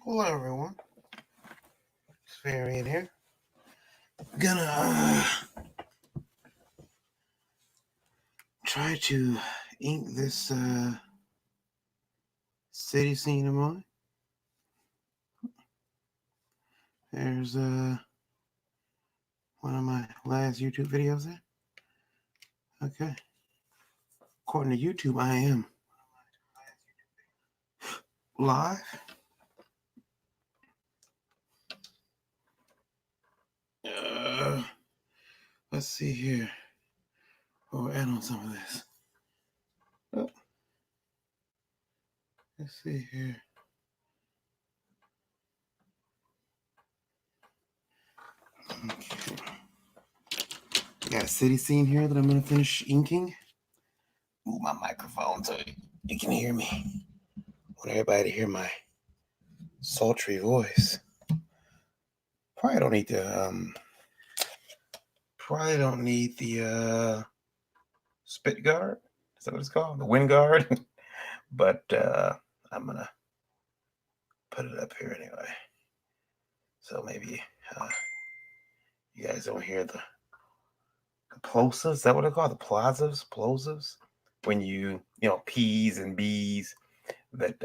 Hello everyone, it's Varian here. Gonna try to ink this city scene of mine. There's one of my last YouTube videos there. Okay. According to YouTube, I am live. Let's see here. Oh, add on some of this. Oh. Let's see here. Okay. Got a city scene here that I'm gonna finish inking. Move my microphone so you can hear me. I want everybody to hear my sultry voice. Probably don't need the spit guard. Is that what it's called? The wind guard. But I'm gonna put it up here anyway. So maybe you guys don't hear the plosives. Is that what they're called? The plosives? When you P's and B's that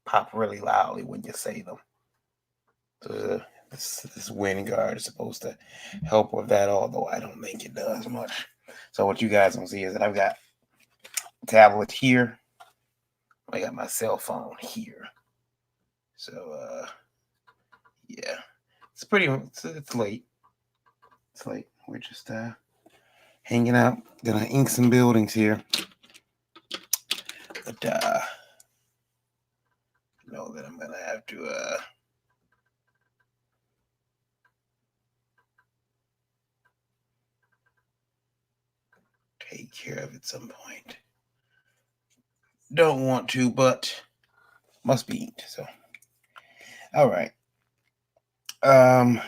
pop really loudly when you say them. So this wind guard is supposed to help with that, although I don't think it does much. So what you guys don't see is that I've got a tablet here. I got my cell phone here. So yeah, it's late. It's late. We're just hanging out. Gonna ink some buildings here. But know that I'm gonna have to take care of it at some point. Don't want to, but must be inked. So all right. So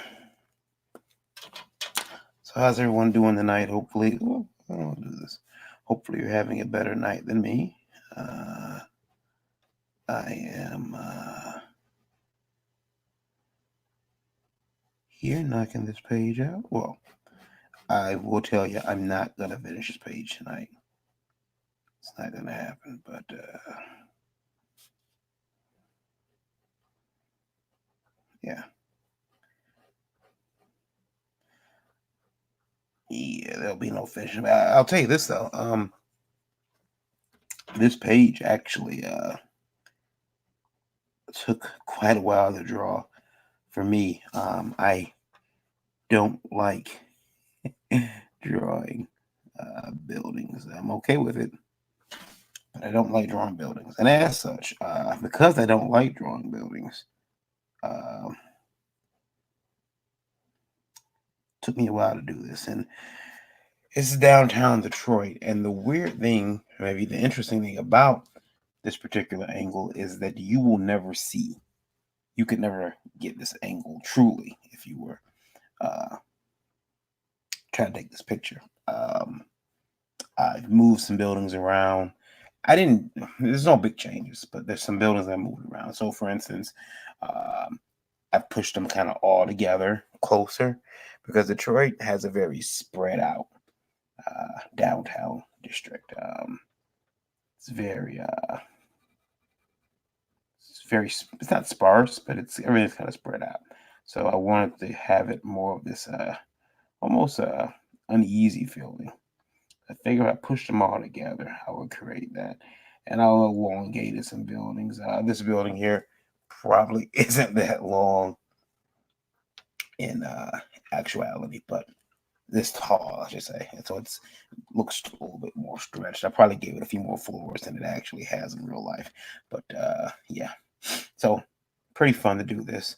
how's everyone doing tonight? Hopefully, I'll do this. Hopefully you're having a better night than me. I am here knocking this page out. Well, I will tell you, I'm not gonna finish this page tonight. It's not gonna happen, but yeah. Yeah, there'll be no finishing. I'll tell you this though. This page actually took quite a while to draw for me. I don't like drawing buildings. I'm okay with it, but I don't like drawing buildings. And as such, because I don't like drawing buildings, took me a while to do this. And it's downtown Detroit. And the weird thing, maybe the interesting thing about this particular angle is that you will never see. You could never get this angle truly if you were trying to take this picture. I've moved some buildings around. There's no big changes, but there's some buildings I moved around. So for instance, I've pushed them kind of all together closer because Detroit has a very spread out downtown district. It's it's not sparse, but everything's kind of spread out. So I wanted to have it more of this almost uneasy feeling. I figured if I pushed them all together, I would create that. And I'll elongate some buildings. This building here probably isn't that long in actuality, but this tall, I should say. And so it looks a little bit more stretched. I probably gave it a few more floors than it actually has in real life. But yeah, so pretty fun to do this.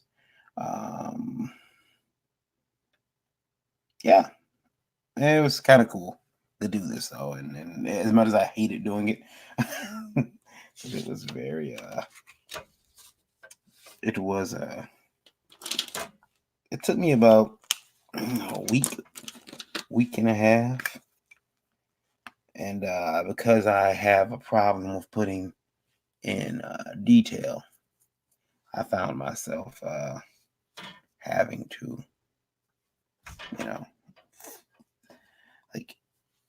Yeah, it was kind of cool to do this though, and as much as I hated doing it, it was very it took me about a week and a half, And because I have a problem with putting in detail, I found myself having to, you know, like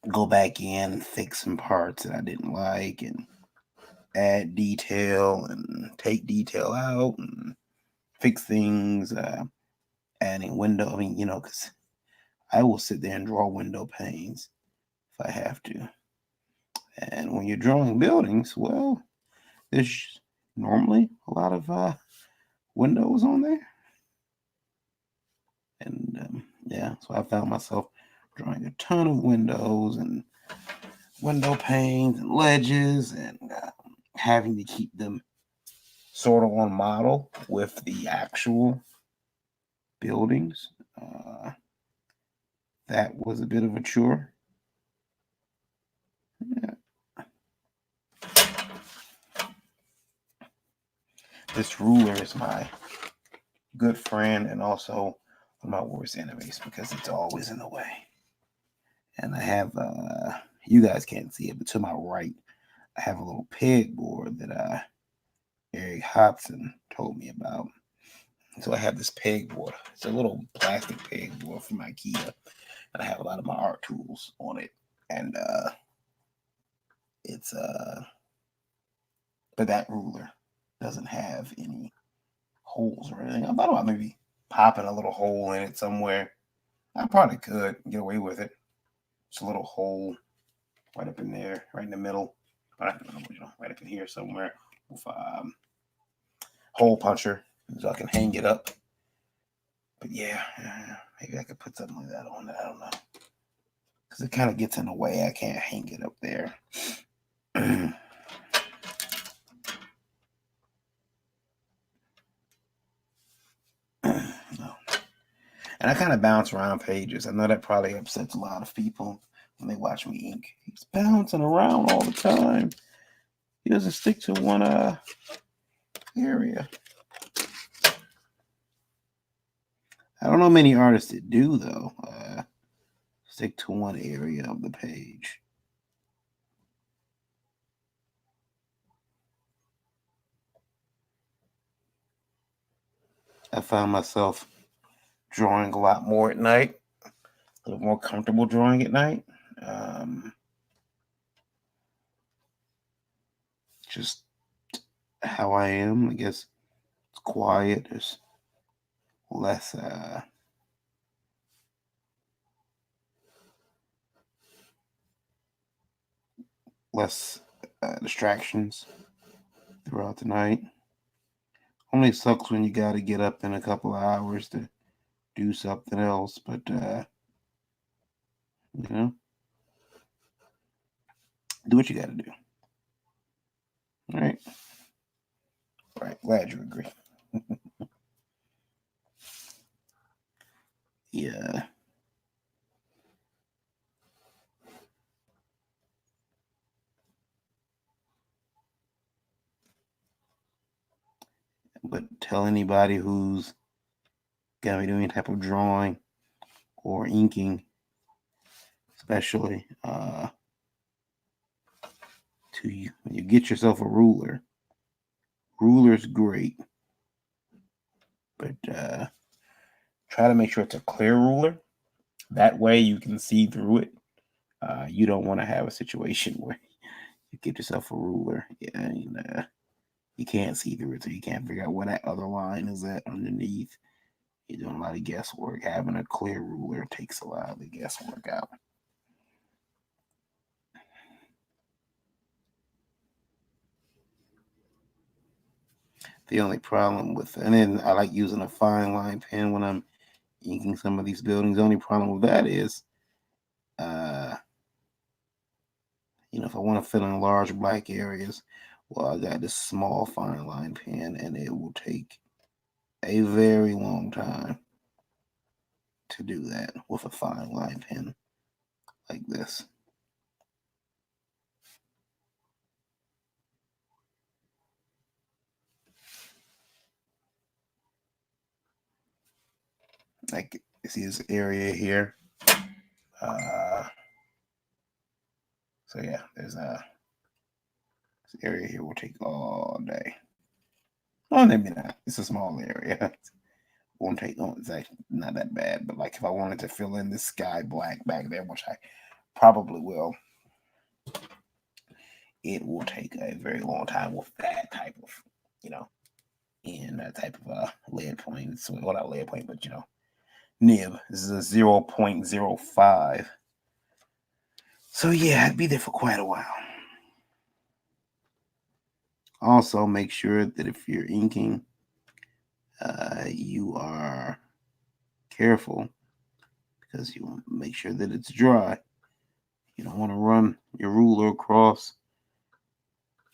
go back in and fix some parts that I didn't like and add detail and take detail out and fix things, adding window. I mean, because I will sit there and draw window panes if I have to. And when you're drawing buildings, well, there's normally a lot of windows on there. And yeah, so I found myself drawing a ton of windows and window panes and ledges and having to keep them sort of on model with the actual buildings. That was a bit of a chore. Yeah. This ruler is my good friend and also one of my worst enemies because it's always in the way. And I have, you guys can't see it, but to my right, I have a little pegboard that Eric Hobson told me about. So I have this pegboard. It's a little plastic pegboard from IKEA, and I have a lot of my art tools on it. And it's but that ruler doesn't have any holes or anything. I thought about maybe popping a little hole in it somewhere. I probably could get away with it. Just a little hole right up in there, right in the middle, right up in here somewhere with hole puncher so I can hang it up. But yeah, maybe I could put something like that on it. I don't know. Because it kind of gets in the way. I can't hang it up there. No. And I kind of bounce around pages. I know that probably upsets a lot of people when they watch me ink. He's bouncing around all the time. He doesn't stick to one area. I don't know many artists that do, though. Stick to one area of the page. I found myself drawing a lot more at night, a little more comfortable drawing at night. Just how I am. I guess it's quiet. There's less less distractions throughout the night. Only sucks when you got to get up in a couple of hours to do something else, but do what you got to do. All right. Right. Glad you agree. Yeah. But tell anybody who's gonna be doing any type of drawing or inking, especially, to you when you get yourself a ruler. Ruler's great, but try to make sure it's a clear ruler. That way you can see through it. You don't want to have a situation where you get yourself a ruler and you can't see through it, so you can't figure out where that other line is at underneath. You're doing a lot of guesswork. Having a clear ruler takes a lot of the guesswork out. The only problem with, and then I like using a fine line pen when I'm inking some of these buildings. The only problem with that is, uh, if I want to fill in large black areas, well, I got this small fine line pen, and it will take a very long time to do that with a fine line pen like this. Like, you see this area here? Uh, So yeah, there's this area here will take all day. Oh, maybe not. It's a small area. Won't take long. It's actually not that bad. But like if I wanted to fill in this sky black back there, which I probably will, it will take a very long time with that type of, you know, in that type of lead plane. So well, not lead plane, but nib. This is a 0.05. So yeah, I'd be there for quite a while. Also, make sure that if you're inking, you are careful because you want to make sure that it's dry. You don't want to run your ruler across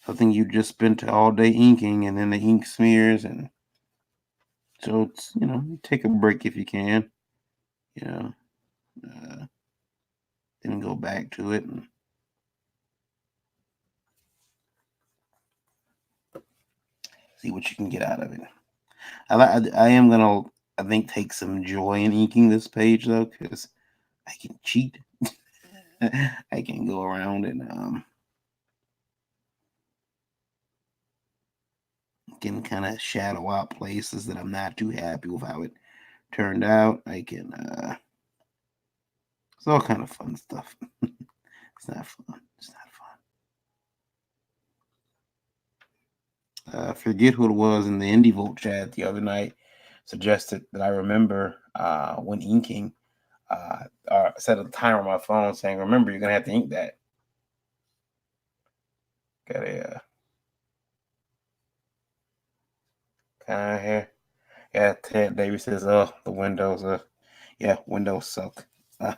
something you just spent all day inking and then the ink smears. And so it's, take a break if you can, you know, uh, then go back to it and see what you can get out of it. I am gonna, I think, take some joy in inking this page though, because I can cheat. I can go around and can kind of shadow out places that I'm not too happy with how it turned out. I can it's all kind of fun stuff. It's not fun. It's not fun. I forget who it was in the Indie Vote chat the other night suggested that I remember when inking, set a timer on my phone saying, "Remember, you're gonna have to ink that." Got a kind of here. Yeah, Ted Davis says, "Oh, the Windows. Yeah, Windows suck."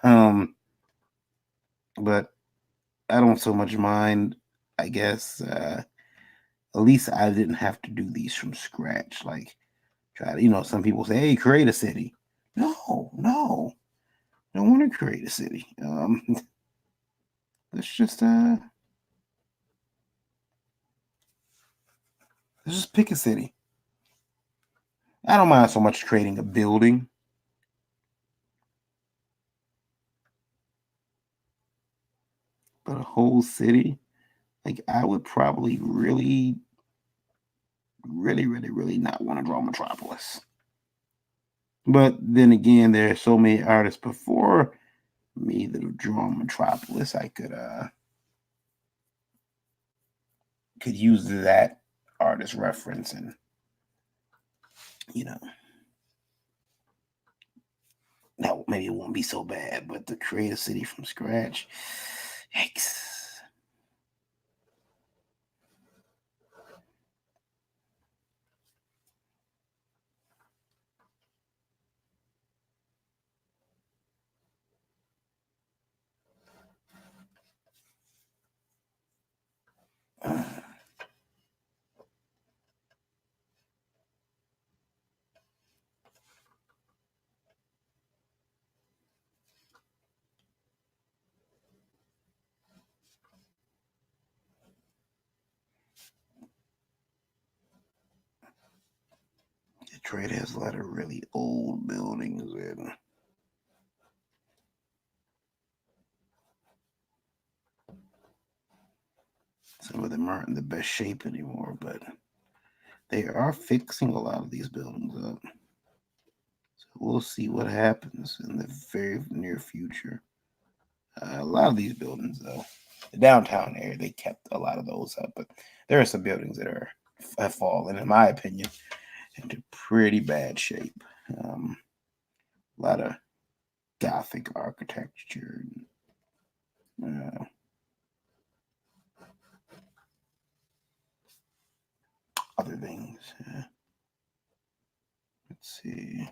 Um, but I don't so much mind. I guess at least I didn't have to do these from scratch. Like try to, some people say, "Hey, create a city." No, no, I don't want to create a city. Let's just let's just pick a city. I don't mind so much creating a building, but a whole city. Like I would probably really, really, really, really not want to draw Metropolis. But then again, there are so many artists before me that have drawn Metropolis. I could use that artist reference, and you know, now maybe it won't be so bad. But to create a city from scratch, yikes. Detroit has a lot of really old buildings, and some of them aren't in the best shape anymore, but they are fixing a lot of these buildings up. So we'll see what happens in the very near future. A lot of these buildings, though, the downtown area, they kept a lot of those up, but there are some buildings that have fallen, in my opinion, into pretty bad shape. A lot of Gothic architecture and other things. Let's see.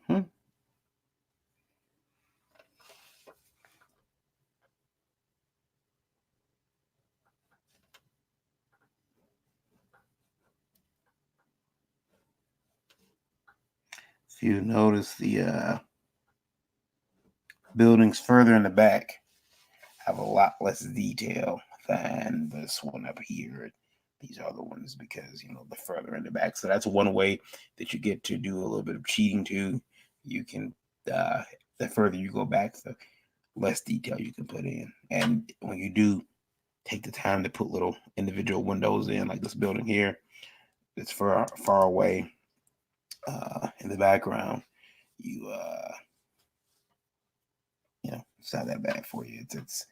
Mhm. you notice, the buildings further in the back have a lot less detail than this one up here. These are the ones because the further in the back. So that's one way that you get to do a little bit of cheating too. You can the further you go back, the less detail you can put in. And when you do take the time to put little individual windows in, like this building here, it's far away in the background. It's not that bad for you. It's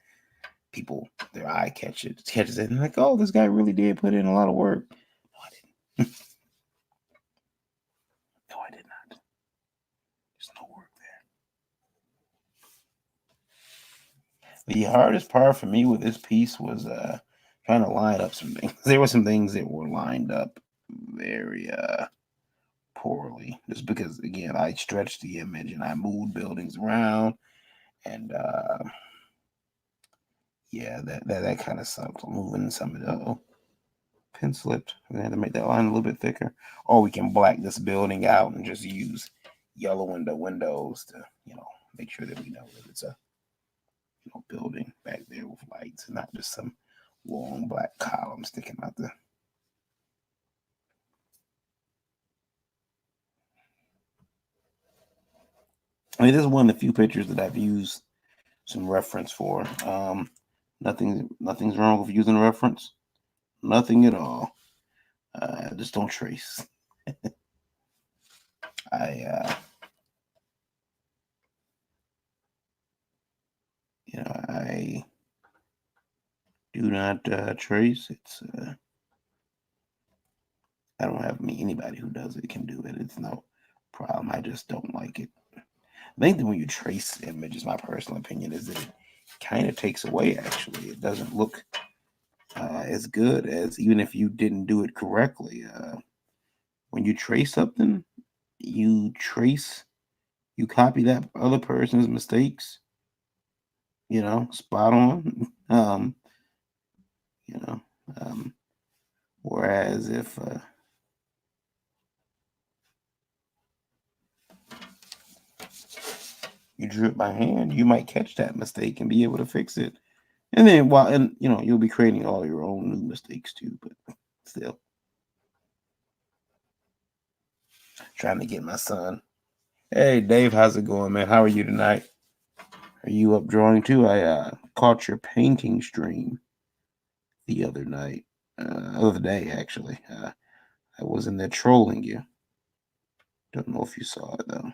people, their eye catches it, and like, oh, this guy really did put in a lot of work. No, I didn't. No, I did not. There's no work there. The hardest part for me with this piece was trying to line up some things. There were some things that were lined up very poorly, just because again I stretched the image and I moved buildings around, and yeah, that kind of sucked. Moving some of the pen slipped. We had to make that line a little bit thicker, or we can black this building out and just use yellow in the windows to make sure that we know that it's a building back there with lights and not just some long black column sticking out there. I mean, this is one of the few pictures that I've used some reference for. Nothing's wrong with using a reference. Nothing at all. Just don't trace. I I do not trace. It's I don't have anybody who does it can do it. It's no problem. I just don't like it. I think that when you trace images, my personal opinion is that it kind of takes away. Actually, it doesn't look as good as even if you didn't do it correctly. When you trace something, you copy that other person's mistakes. Spot on. You know, um, whereas if you drew it by hand, you might catch that mistake and be able to fix it. And then you'll be creating all your own new mistakes too, but still trying to get my son. Hey Dave, how's it going, man? How are you tonight? Are you up drawing too? I caught your painting stream the other day actually. I was in there trolling you. Don't know if you saw it though.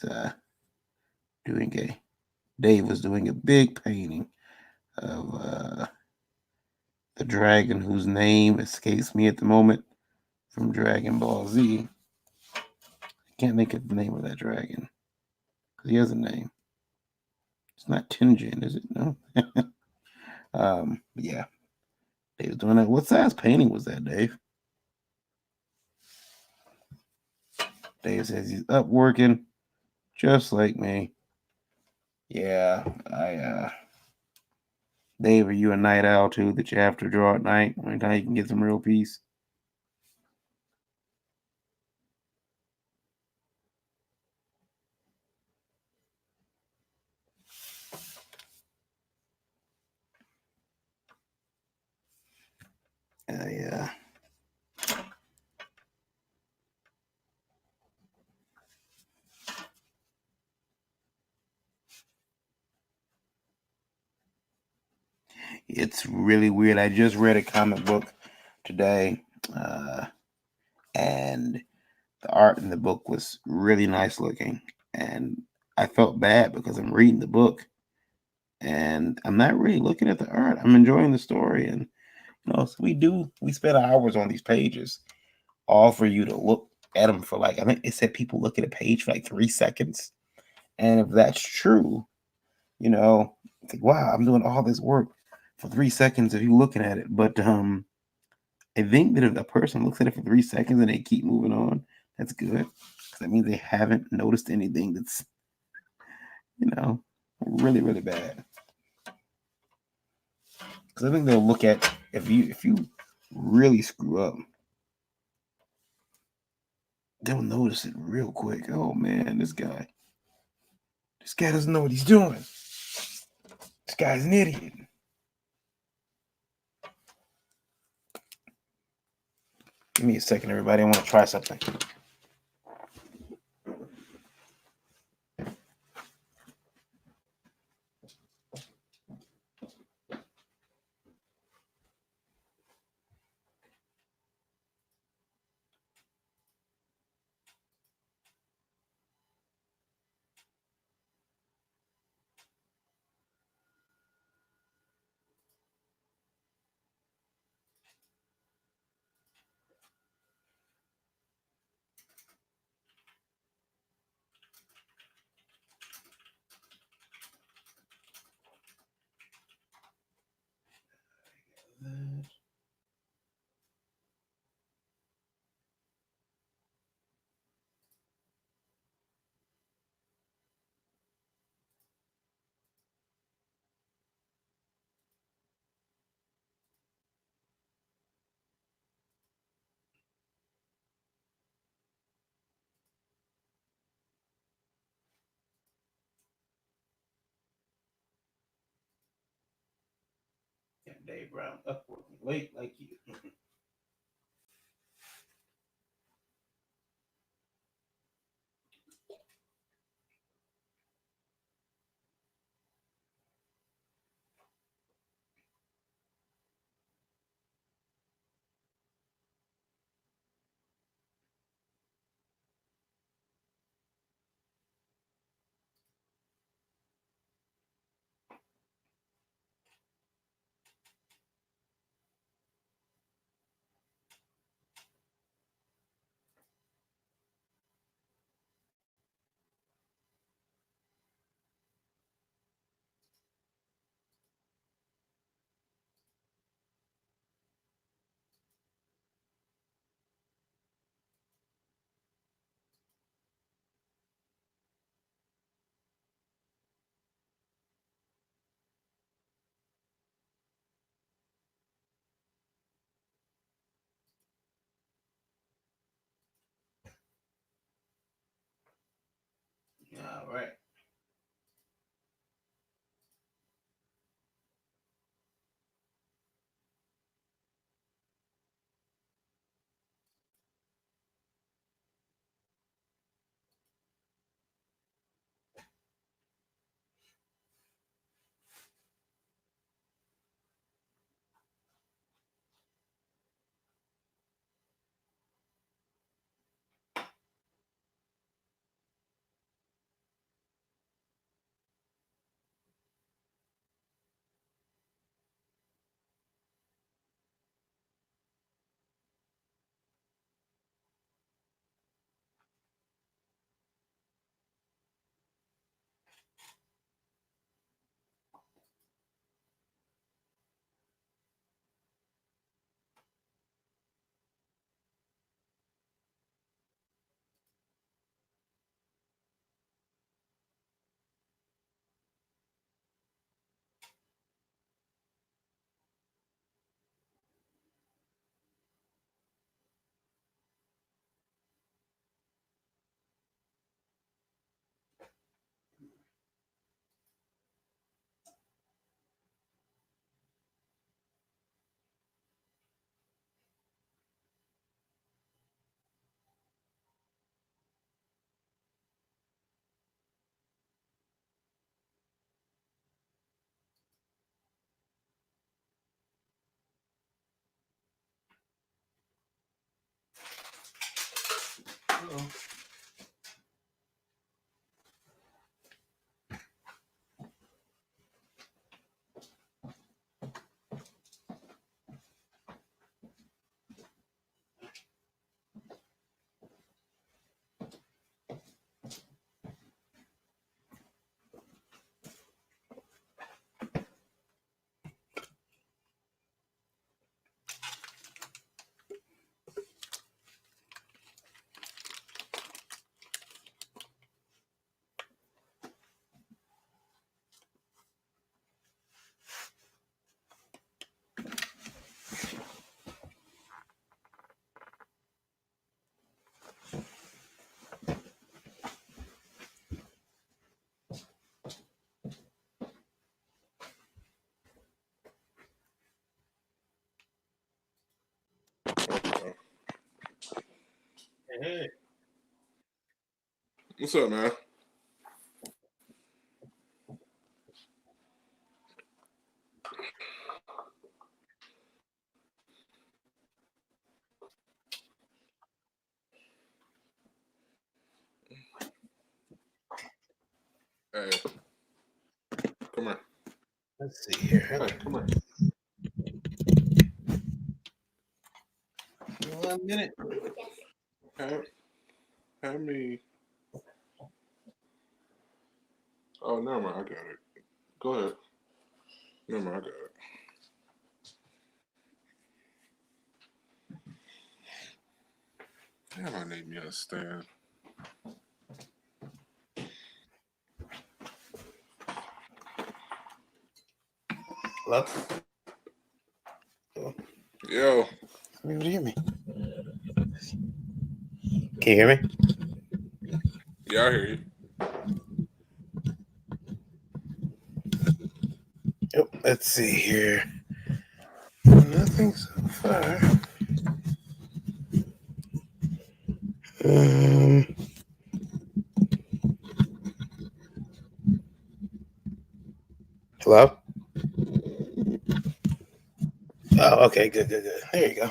It's, Dave was doing a big painting of the dragon whose name escapes me at the moment from Dragon Ball Z. I can't think of the name of that dragon because he has a name. It's not Tenjin, is it? No. But yeah, Dave was doing that. What size painting was that, Dave? Dave says he's up working, just like me. Yeah, Dave, are you a night owl too that you have to draw at night? Only time you can get some real peace. Yeah. It's really weird. I just read a comic book today, and the art in the book was really nice looking. And I felt bad because I'm reading the book and I'm not really looking at the art. I'm enjoying the story. And, so we spend hours on these pages, all for you to look at them for I think it said people look at a page for 3 seconds. And if that's true, it's like, wow, I'm doing all this work for 3 seconds of you looking at it. But I think that if a person looks at it for 3 seconds and they keep moving on, that's good. Because that means they haven't noticed anything that's, really, really bad. Because I think they'll look at if you really screw up, they'll notice it real quick. Oh man, this guy doesn't know what he's doing. This guy's an idiot. Give me a second, everybody. I want to try something. Yeah, Dave Brown up working late like you. All right. Uh-oh. Hey, what's up, man? Hey, come here. Let's see here. Hey, come here. 1 minute. Have, have me. Oh, never mind. I got it. Go ahead. Never mind. I got it. Damn, I need me a stand. Hello? Yo. Are you able to hear me? Can you hear me? Yeah, I hear you. Yep. Let's see here. Nothing so far. Um, Hello? Oh, okay. Good, good, good. There you go.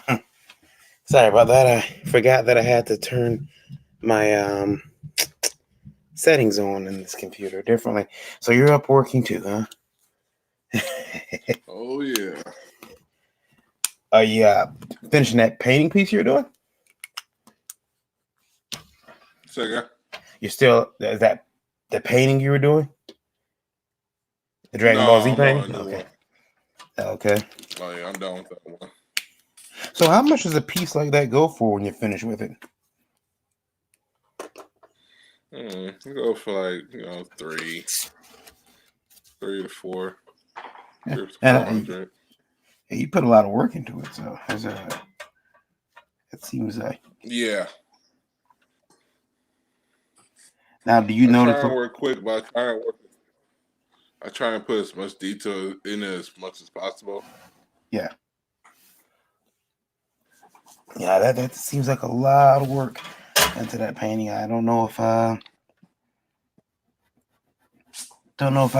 Sorry about that. I forgot that I had to turn my settings on in this computer differently. So you're up working too, huh? Oh, yeah. Are you finishing that painting piece you're doing? Second. You're still, is that the painting you were doing? The Dragon No, Ball Z I'm on a painting? new Okay. one. Okay. Oh, yeah, I'm done with that one. So how much does a piece like that go for when you're finished with it? Go for like, 3 to 4, Yeah. 400. You put a lot of work into it, so it seems like. Yeah. Now, do you I try notice? and work quick, but I try and put as much detail in it as much as possible. Yeah. Yeah, that seems like a lot of work into that painting. I don't know if I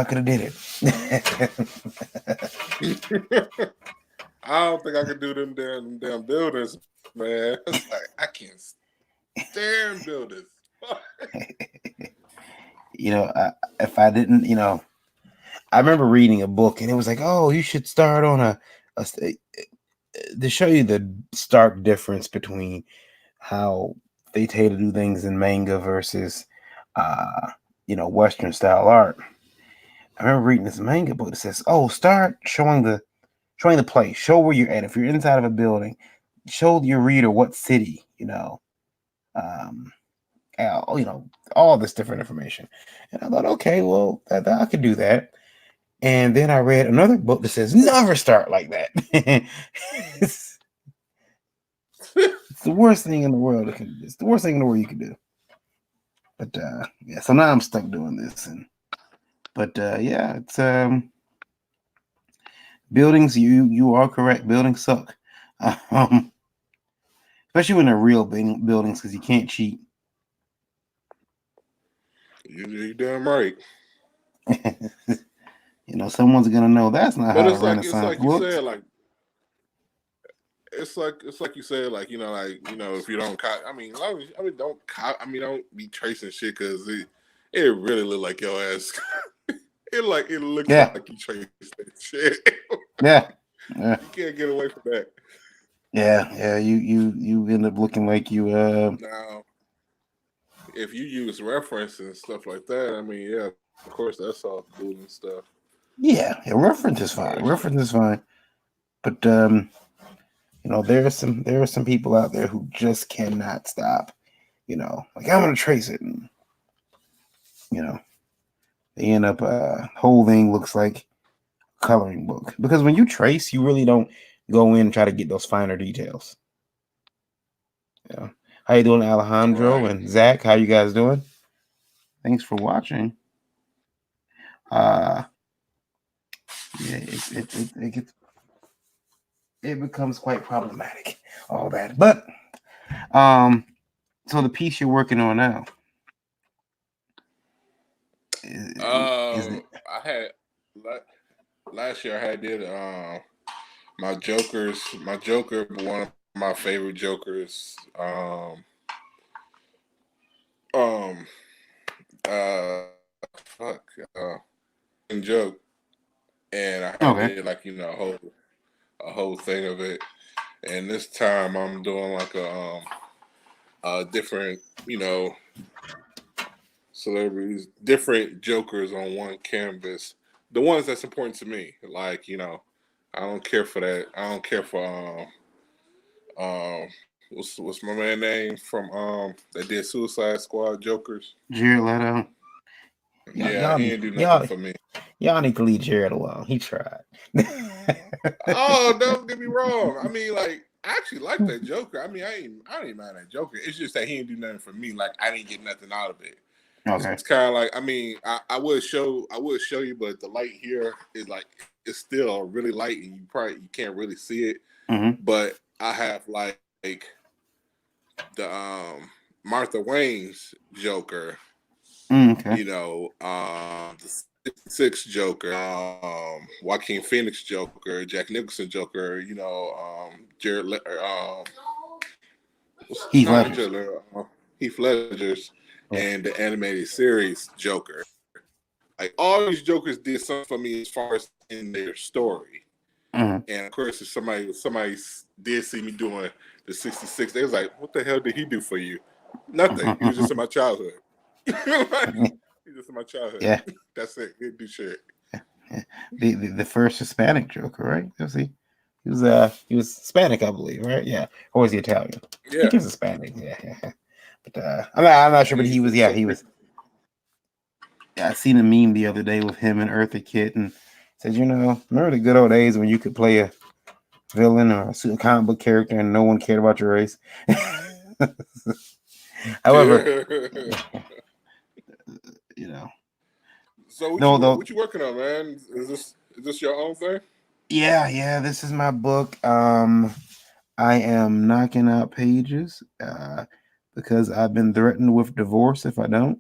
could have did it. I don't think I could do them damn buildings, man. It's like I can't stand buildings. If I didn't, I remember reading a book and it was like, oh, you should start on to show you the stark difference between how they tend to do things in manga versus, Western style art. I remember reading this manga book that says, oh, start showing the place, show where you're at. If you're inside of a building, show your reader what city, um, all this different information. And I thought, okay, well, I could do that. And then I read another book that says never start like that. it's, it's the worst thing in the world. It's the worst thing in the world you can do. But yeah, so now I'm stuck doing this. But yeah, it's buildings. You are correct. Buildings suck, especially when they're real buildings because you can't cheat. You're damn right. Someone's gonna know that's not But how the it's Renaissance like you looked. said, like it's like you said, like if you don't cop, don't cop. Don't be tracing shit because it really look like your ass. it looks Yeah, like you traced that shit. yeah, yeah, You can't get away from that. yeah. You end up looking like you. Now, if you use reference and stuff like that, yeah, of course that's all cool and stuff. Yeah. Reference is But fine. Reference is fine. But there are some people out there who just cannot stop. Like I'm gonna trace it, and you know, they end up whole thing looks like a coloring book because when you trace, you really don't go in and try to get those finer details. How you doing, Alejandro right. and Zach? How you guys doing? Thanks for watching. Uh, yeah, it becomes quite problematic, all that. But um, So the piece you're working on now is it I had last year I had did my Joker, one of my favorite Jokers. Um, fuck, joke, and I had okay? did like a whole thing of it. And this time I'm doing like a different celebrities, different Jokers on one canvas. The ones that's important to me, like I don't care for that. I don't care for what's my man name from that did Suicide Squad Jokers. Jared Leto. Y'all, Yeah, y'all he need didn't do nothing y'all for me. y'all need to leave Jared alone. He tried. Oh, don't get me wrong. I mean, like, I actually like that Joker. I mean, I ain't mad at Joker. It's just that he didn't do nothing for me. Like, I didn't get nothing out of it. It's Okay. kind of like, I mean, I would show you, but the light here is like it's still really light, and you can't really see it. Mm-hmm. But I have like the Martha Wayne's Joker, Okay. the Six Joker, Joaquin Phoenix Joker, Jack Nicholson Joker, Heath not Ledger's. Jared Leto, Heath Ledger's, Yeah. and the animated series Joker. Like all these Jokers did something for me as far as in their story. Mm-hmm. And of course, if somebody did see me doing the 66, they was like, "What the hell did he do for you?" Nothing. He was just in my childhood. Like, he was just in my childhood. Yeah. That's it. He didn't do shit. Yeah. The first Hispanic Joker, right? Was he? He was Hispanic, I believe, right? Yeah. Or was he Italian? I think Yeah. he was Hispanic. Yeah. Yeah. But I'm not sure. But he was. Yeah, So he was. Yeah, I seen a meme the other day with him and Eartha Kitt, and said, remember the good old days when you could play a villain or a comic book character and no one cared about your race. However, you know, so no, though, what you working on, man? Is this your own thing? yeah, this is my book. I am knocking out pages because I've been threatened with divorce if I don't.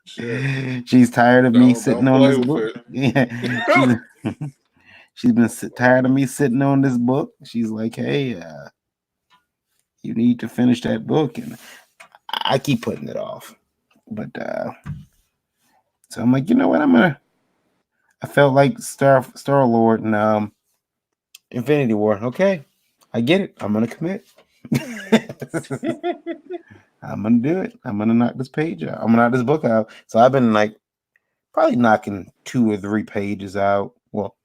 Shit. She's tired of me sitting Don't on play this with book. it. Yeah, she's been tired of me sitting on this book. She's like, "Hey, you need to finish that book," and I keep putting it off. But so I'm like, you know what? I felt like Star Lord and Infinity War. Okay, I get it. I'm gonna commit. I'm gonna do it. I'm gonna knock this page out. I'm gonna knock this book out. So I've been like probably knocking 2 or 3 pages out. Well,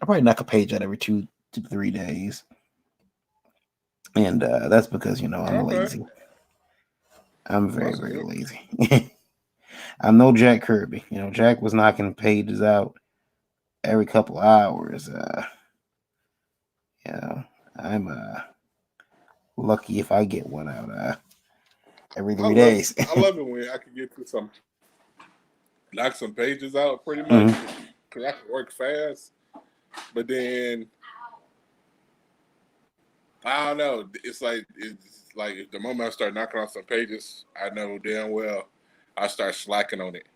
I probably knock a page out every 2 to 3 days, and that's because I'm Okay. lazy. I'm very That's very good. lazy. I'm no Jack Kirby. Jack was knocking pages out every couple hours. You know, I'm lucky if I get one out every 3 days. I love it when I can get to some knock some pages out pretty much Mhm. because I can work fast. But then I don't know. It's like the moment I start knocking on some pages, I know damn well I start slacking on it.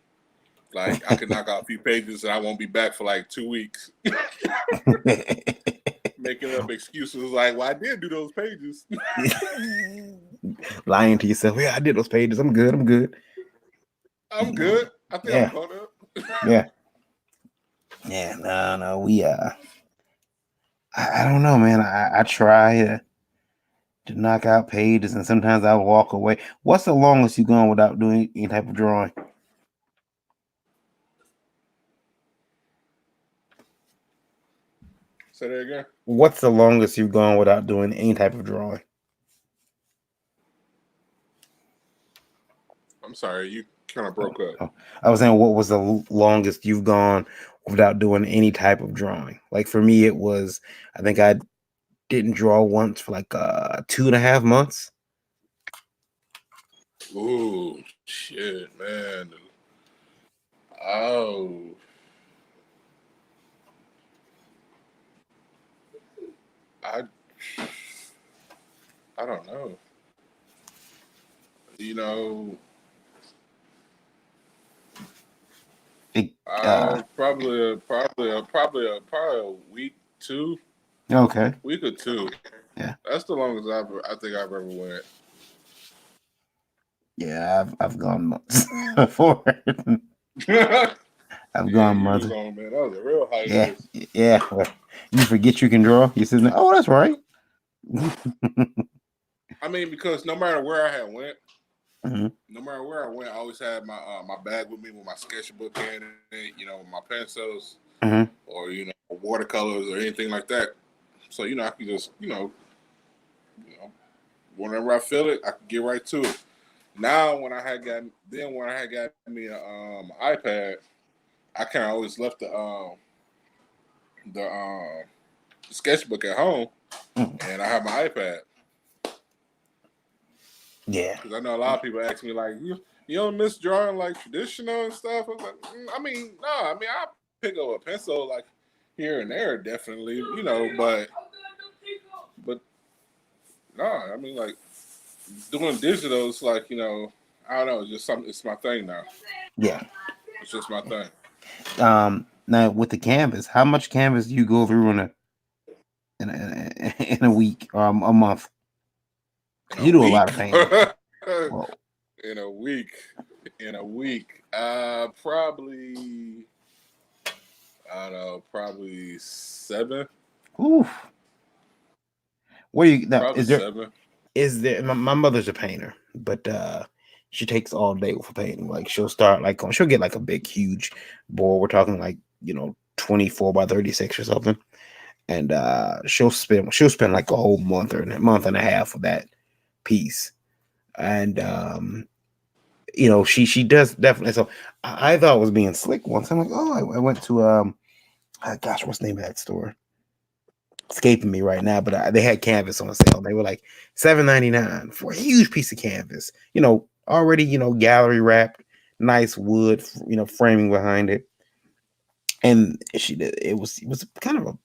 Like I could knock out a few pages and I won't be back for like 2 weeks, making up excuses like, "Well, I did do those pages. Lying to yourself. Yeah, I did those pages. I'm good. I'm good. I'm good. I think I'm Yeah, caught up." yeah, yeah. No, no. I don't know, man. I try to knock out pages, and sometimes I walk away. What's the longest you gone without doing any type of drawing? Say that again. What's the longest you've gone without doing any type of drawing? I'm sorry, you kind of Oh, broke up. oh. I was saying, what was the longest you've gone without doing any type of drawing? Like for me, it was, I think I didn't draw once for like 2.5 months. Ooh, shit, man. Oh, I I don't know. You know, It, uh, probably a week, two, okay. week or two. Yeah. That's the longest I think I've ever went. Yeah, I've gone months before. Yeah, I've gone you months. was on, man. That was a real Yeah, hiatus. yeah. Well, you forget you can draw. You sitting there. Oh, that's right. I mean, because no matter where I had went, Hmm. no matter where I went, I always had my bag with me with my sketchbook in it, my pencils Hmm. or watercolors or anything like that. So I can just whenever I feel it, I can get right to it. Now when I had got me a iPad, I kind of always left the sketchbook at home, and I have my iPad Yeah. because I know a lot of people ask me like, you don't miss drawing like traditional and stuff. I was like, I mean, no, I mean I pick up a pencil like here and there, definitely, but no, I mean like doing digital is like I don't know, it's just something. It's my thing now. Yeah. It's just my thing. Now with the canvas, how much canvas do you go through in a week or a month? In Because a you do a week, lot of painting. Whoa. in a week, in a week, probably I don't know, probably seven, Oof. What do you now? probably seven. My mother's a painter, but she takes all day for painting. Like she'll get like a big huge board. We're talking like 24 by 36 or something. And she'll spend like a whole month and a half for that piece. And she does definitely. So I thought it was being slick once. I'm like, oh, I went to gosh, what's the name of that store? Escaping me right now, but they had canvas on sale. They were like $7.99 for a huge piece of canvas. Already gallery wrapped, nice wood, framing behind it. And she did. It was kind of a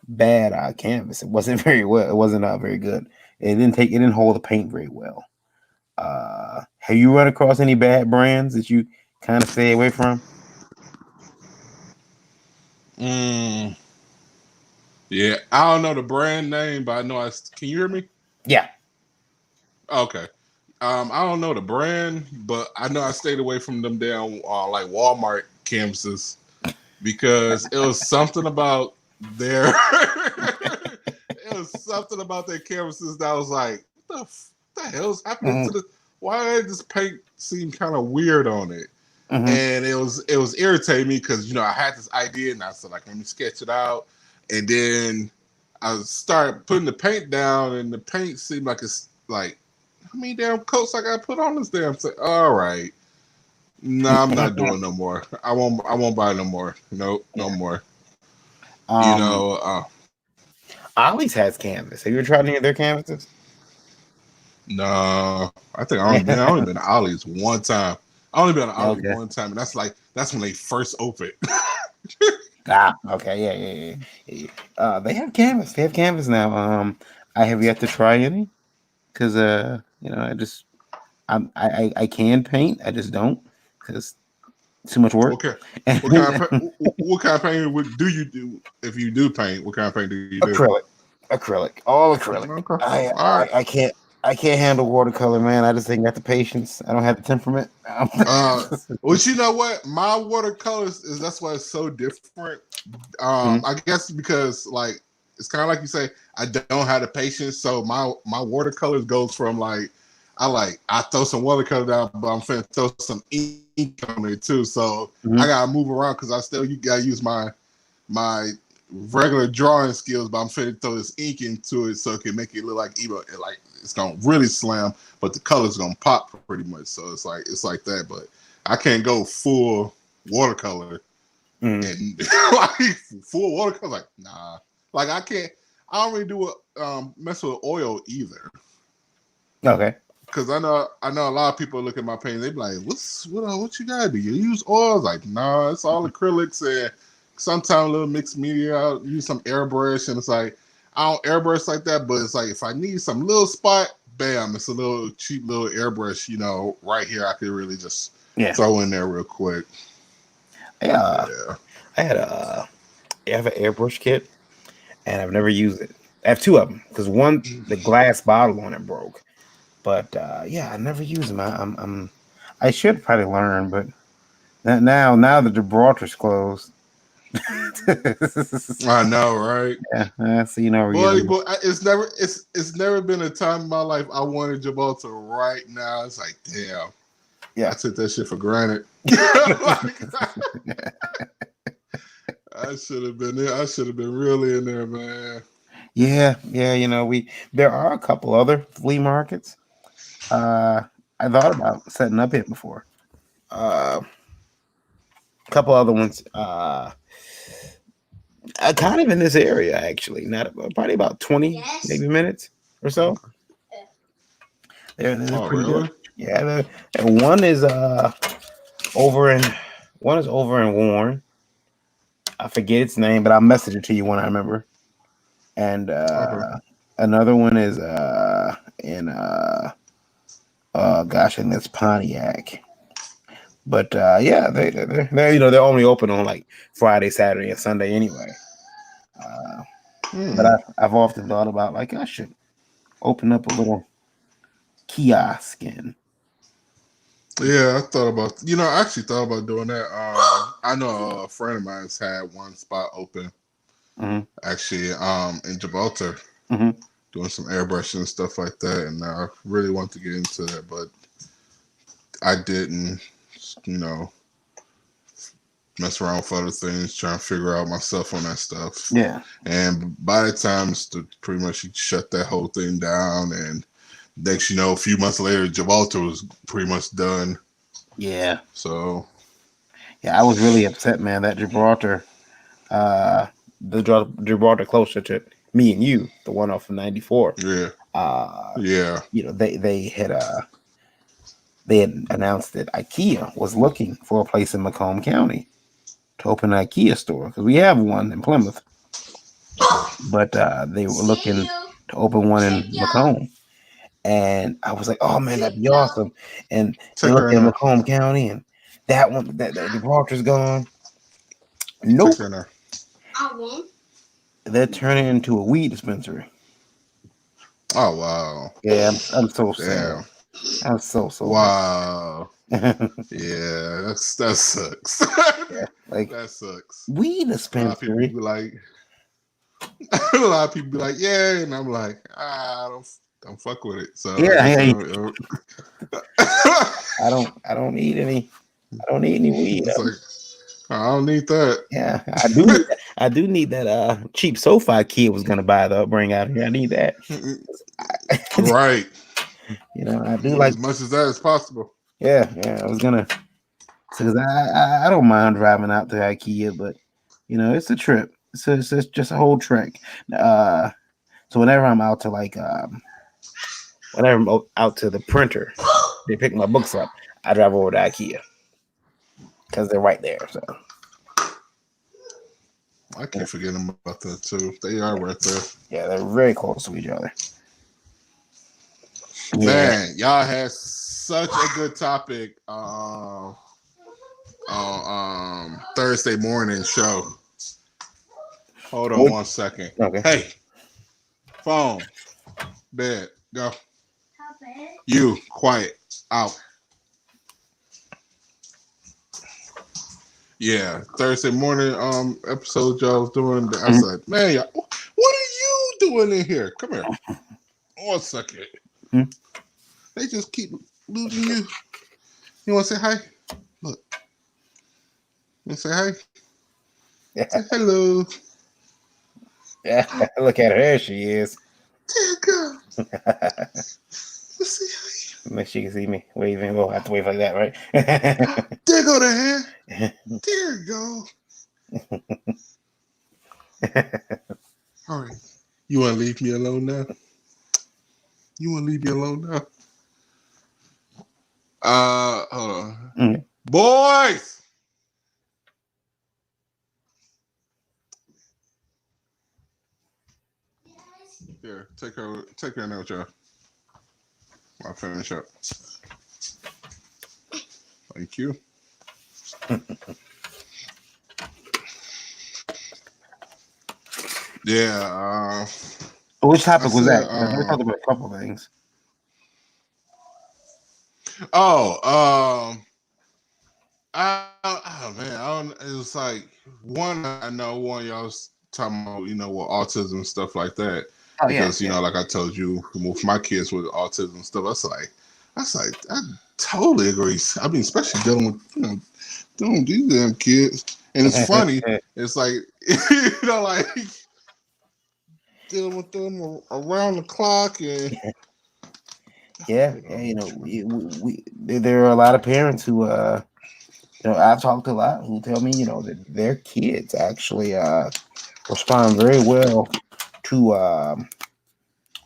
bad canvas. It wasn't very well. It wasn't very good. It didn't hold the paint very well. Have you run across any bad brands that you kind of stay away from? Mm, yeah, I don't know the brand name, but I know I. Can you hear me? Yeah. Okay. I don't know the brand, but I know I stayed away from them down like Walmart canvases because it was something about their it was something about their canvases that was like, what the hell's happening to Hmm. the why did this paint seem kind of weird on it? Hmm. And it was irritating me because I had this idea and I said like let me sketch it out, and then I started putting the paint down and the paint seemed like it's like how many damn coats I got to put on this damn thing? All right, no, I'm not doing no more. I won't buy no more. Nope, no Yeah. more. You Um, know, Ollie's has canvas. Have you ever tried any of their canvases? no. I think I only been to Ollie's one time. I only been to Ollie Okay. one time, and that's when they first opened. Okay. Yeah. Yeah. Yeah. Yeah. They have canvas. They have canvas now. I have yet to try any because I can paint. I just don't because too much work. Okay. What kind of painting do you do if you do paint? What kind of paint do you do? Acrylic, acrylic, all acrylic. Okay. I, All right. I I can't handle watercolor, man. I just ain't got the patience. I don't have the temperament. Well, you know what? My watercolors is that's why it's so different. Mhm. I guess because like it's kind of like you say, I don't have the patience. So my watercolors goes from like I throw some watercolor down, but I'm finna throw some ink on it too. So I Mhm. gotta move around because you gotta use my regular drawing skills, but I'm finna throw this ink into it so it can make it look like even like it's gonna really slam, but the color's gonna pop pretty much. So it's like that, but I can't go full watercolor Mhm. and like full watercolor. Like nah, like I can't. I don't really do mess with oil either. Okay. Cause I know a lot of people look at my paint, they be like, what you gotta do? You use oils? Like, nah, it's all acrylics and sometimes a little mixed media. I'll use some airbrush, and it's like I don't airbrush like that, but it's like if I need some little spot, bam, it's a little cheap little airbrush, right here. I could really just throw in there real quick. Yeah, I have an airbrush kit, and I've never used it. I have two of them because one, the glass bottle on it broke, but I never use them. I should probably learn, but now the Gibraltar's closed. I know, right? Yeah, so boy, it's never been a time in my life I wanted Gibraltar. Right now, it's like, damn, I took that shit for granted. I should have been there. I should have been really in there, man. Yeah. There are a couple other flea markets. I thought about setting up it before. A couple other ones. Kind of in this area, actually. Not probably about 20 maybe minutes or so. They're pretty really? good. Yeah, and one is over in Warren. I forget its name, but I'll message it to you when I remember. And another one is in gosh, I think that's Pontiac. But they're only open on like Friday, Saturday, and Sunday anyway. But I've often thought about like I should open up a little kiosk and. Yeah, I actually thought about doing that. I know a friend of mine's had one spot open, actually, in Gibraltar, doing some airbrushing and stuff like that. And I really want to get into that, but I didn't, mess around with other things, trying to figure out myself on that stuff. Yeah. And by the time pretty much he shut that whole thing down, and next a few months later, Gibraltar was pretty much done. Yeah. So. Yeah, I was really upset, man. That Gibraltar, the Gibraltar closer to me and you, the one off of 94. Yeah. They had announced that IKEA was looking for a place in Macomb County to open an IKEA store because we have one in Plymouth, but they were looking to open one in Macomb. And I was like, "Oh man, that'd be awesome!" And they looked at Macomb County, and that one, that Gibraltar's gone. Nope. I won't. They're turning into a weed dispensary. Oh wow! Yeah, I'm so sad. I'm so wow. Yeah, that sucks. Yeah, like that sucks. Weed dispensary. A lot of people be like, yeah, and I'm like, don't fuck with it. So yeah, I don't need any. I don't need any weed. It's like, I don't need that. Yeah, I do need that cheap SoFi kid was gonna buy the bring out here. I need that. Right. I do like as much as that as possible. Yeah, I was gonna, because I don't mind driving out to IKEA, but it's a trip. It's just a whole trek. So whenever I'm out to whenever I'm out to the printer, they pick my books up. I drive over to IKEA because they're right there. So I keep forgetting about that too. They are right there. Yeah, they're very close to each other. Man, y'all had such a good topic Thursday morning show. Hold on 1 second. Okay. Hey, phone, bed, go. You quiet out. Yeah, Thursday morning episode y'all was doing. I was like, man, y'all, what are you doing in here? Come here. 1 second. They just keep losing you. You want to say hi? Look. You want to say hi? Yeah. Say hello. Yeah, look at her. There she is. There you go. Let's see hi. Make sure you can see me waving. We'll have to wave like that, right? There go the hand. There you go. All right. You want to leave me alone now? Hold on. Boys! Here, take her now, Joe. I'll finish up. Thank you. Yeah. Which I topic was said. that? We talked about a couple of things. Oh. Man, I don't. It was like one. I know one of y'all was talking about, with autism and stuff like that. Oh Because yeah. like I told you, with my kids with autism and stuff, I totally agree. I mean, especially dealing with dealing with these damn kids, and it's funny. It's like like dealing with them around the clock and. Yeah, we there are a lot of parents who I've talked to a lot who tell me that their kids actually respond very well to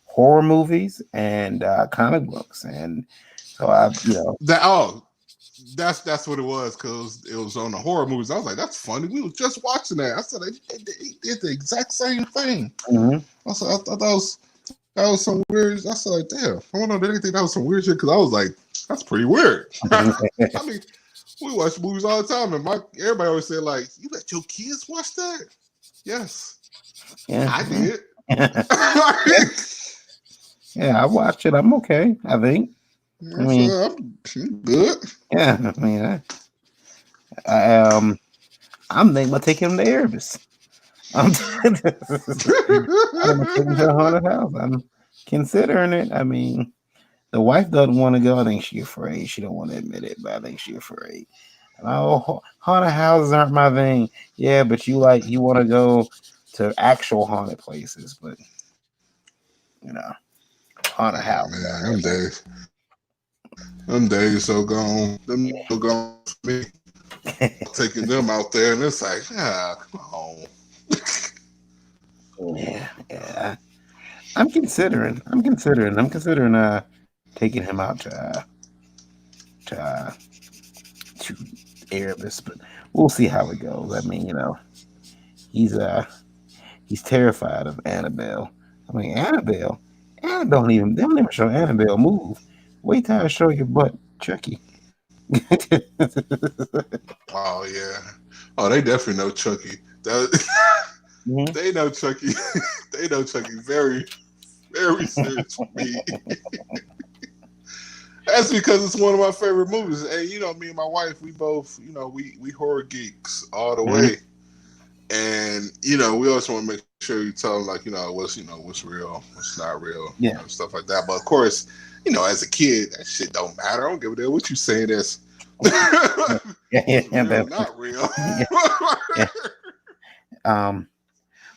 horror movies and comic books, and so that's what it was, because it was on the horror movies. I was like, that's funny. We were just watching that. I said they did the exact same thing. Mm-hmm. I said I thought that was some weird. I said, like, damn, I wonder if they think that was some weird shit, because I was like, that's pretty weird. I mean, we watch movies all the time, and everybody always said, like, you let your kids watch that? Yes. Yeah, I did. Yeah, I watched it. I'm okay, I think. I mean, I'm good. Yeah, I mean, I'm thinking about taking him to Erebus. I'm gonna take him to a haunted house. I'm considering it. I mean, the wife doesn't want to go. I think she's afraid. She don't want to admit it, but I think she's afraid. Oh, haunted houses aren't my thing. Yeah, but you want to go to actual haunted places, but haunted house. Man, them days so gone. Them so gone for me. Taking them out there, and it's like, come on. Yeah. I'm considering taking him out to Erebus, but we'll see how it goes. I mean, he's terrified of Annabelle. I mean, Annabelle don't even show Annabelle move. Wait till I show your butt, Chucky. Oh yeah. Oh, they definitely know Chucky. They know Chucky. They know Chucky very, very serious for me. That's because it's one of my favorite movies. And me and my wife, we both, we horror geeks all the way. And we also want to make sure you tell them, like, what's real, what's not real, stuff like that. But of course, as a kid, that shit don't matter. I don't give a damn what you saying. That's real, not real.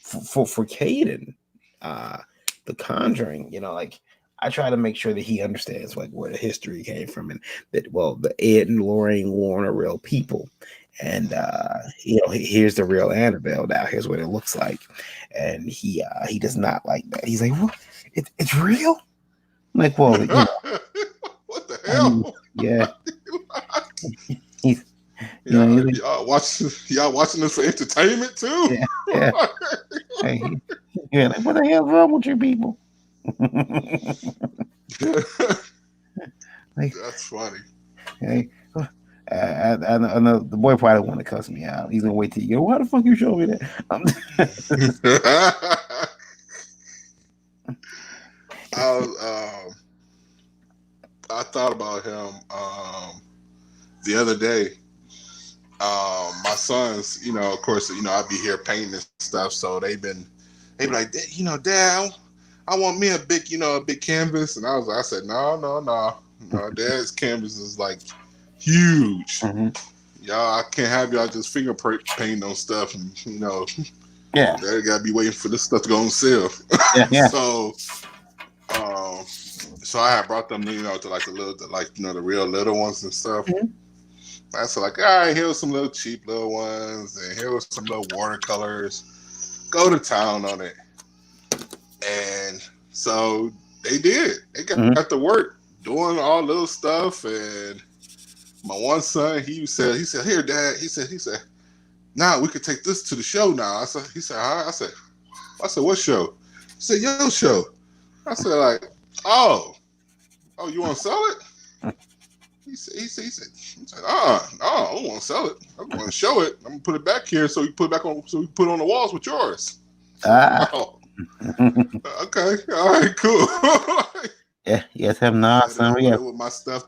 For Caden, The Conjuring, like, I try to make sure that he understands like where the history came from, and that the Ed and Lorraine Warren are real people, and here's the real Annabelle. Now here's what it looks like, and he does not like that. He's like, what? It's real? I'm like, well, what the hell? Yeah. Y'all watching this for entertainment too? Yeah. Like, what the hell's wrong with you people? That's funny. Hey, I know the boy probably want to cuss me out. He's gonna wait till you go, why the fuck you show me that? I thought about him the other day. My sons, of course, I'd be here painting and stuff, so they'd be like, Dad, I want me a big canvas. And I said, no, Dad's canvas is like huge. Y'all, I can't have y'all just finger painting on stuff, and Dad gotta be waiting for this stuff to go on sale. So I had brought them, to like the real little ones and stuff. I said, like, all right, here's some little cheap little ones, and here was some little watercolors. Go to town on it. And so they did. They got to work doing all little stuff. And my one son, he said, here, Dad. He said, now we could take this to the show now. He said, huh? I said, what show? He said, "Yo, show." I said, like, "Oh, you want to sell it?" He said, no, I don't want to sell it. I want to show it. I'm gonna put it back here so you put it back on, so you put it on the walls with yours. Oh, okay, all right, cool. Yeah, you guys have not, son. We got with my stuff.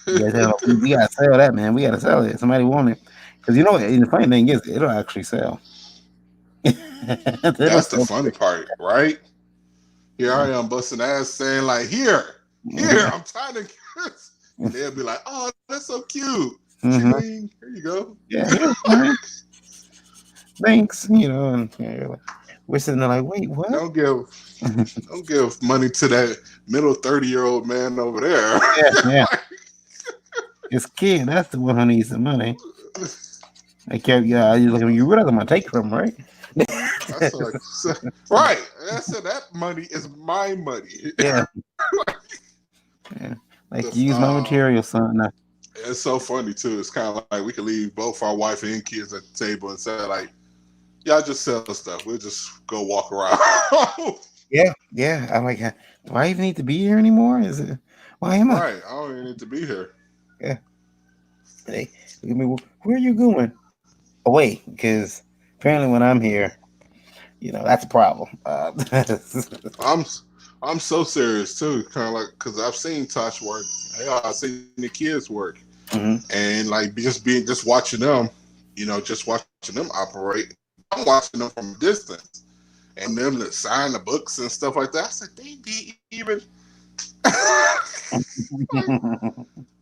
we gotta sell that, man. We gotta sell it. Somebody want it, because you know, and the funny thing is, it'll actually sell. That's the funny part, right? Here I am busting ass saying like, here, I'm trying to. And they'll be like, "Oh, that's so cute. Here you go." Yeah, thanks. You know, and we're sitting there like, wait, what? Don't give money to that middle 30-year-old man over there. Yeah. It's kid. That's the one who needs the money. I kept, you realize I'm gonna take from, right? Right. I said that money is my money. Yeah. Yeah. Like, use my material, son. It's so funny too. It's kind of like we could leave both our wife and kids at the table and say like, "Y'all just sell stuff. We'll just go walk around." Yeah. I'm like, do I even need to be here anymore? Is it? Why am I? Right. I don't even need to be here. Yeah. Hey, where are you going? Away, because apparently when I'm here, that's a problem. I'm so serious too, kind of like because I've seen Tosh work. I've seen the kids work, and like just watching them, just watching them operate. I'm watching them from a distance, and them that sign the books and stuff like that. I said they be even.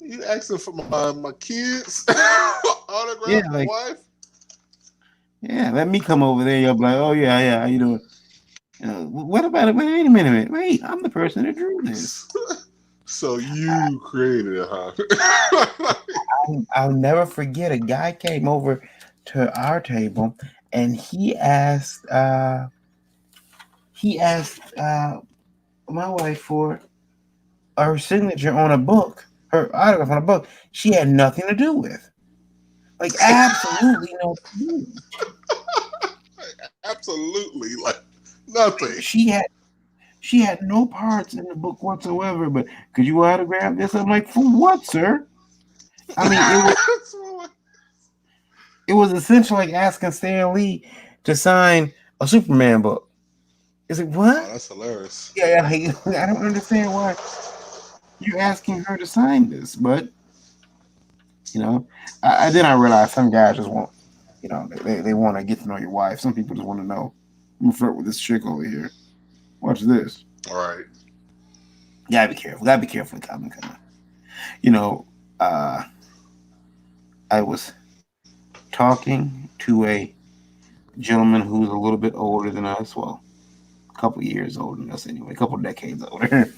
You asking for my kids autograph my wife? Yeah, let me come over there. You'll be like, oh yeah, how you doing? What about it? Wait a minute. Wait, I'm the person that drew this. So you created it, huh? I'll never forget. A guy came over to our table, and he asked my wife for her signature on a book, her autograph on a book she had nothing to do with. Like, absolutely no clue. Absolutely, like nothing. She had no parts in the book whatsoever. But could you autograph this? I'm like, for what, sir? I mean, it was essentially like asking Stan Lee to sign a Superman book. It's like, what? Oh, that's hilarious. Yeah, I don't understand why you're asking her to sign this, but then I realized some guys just want, they want to get to know your wife. Some people just want to know, I'm gonna flirt with this chick over here. Watch this. All right. Gotta be careful. with Comic Con. I was talking to a gentleman who's a little bit older than us. Well, a couple years older than us anyway, a couple decades older.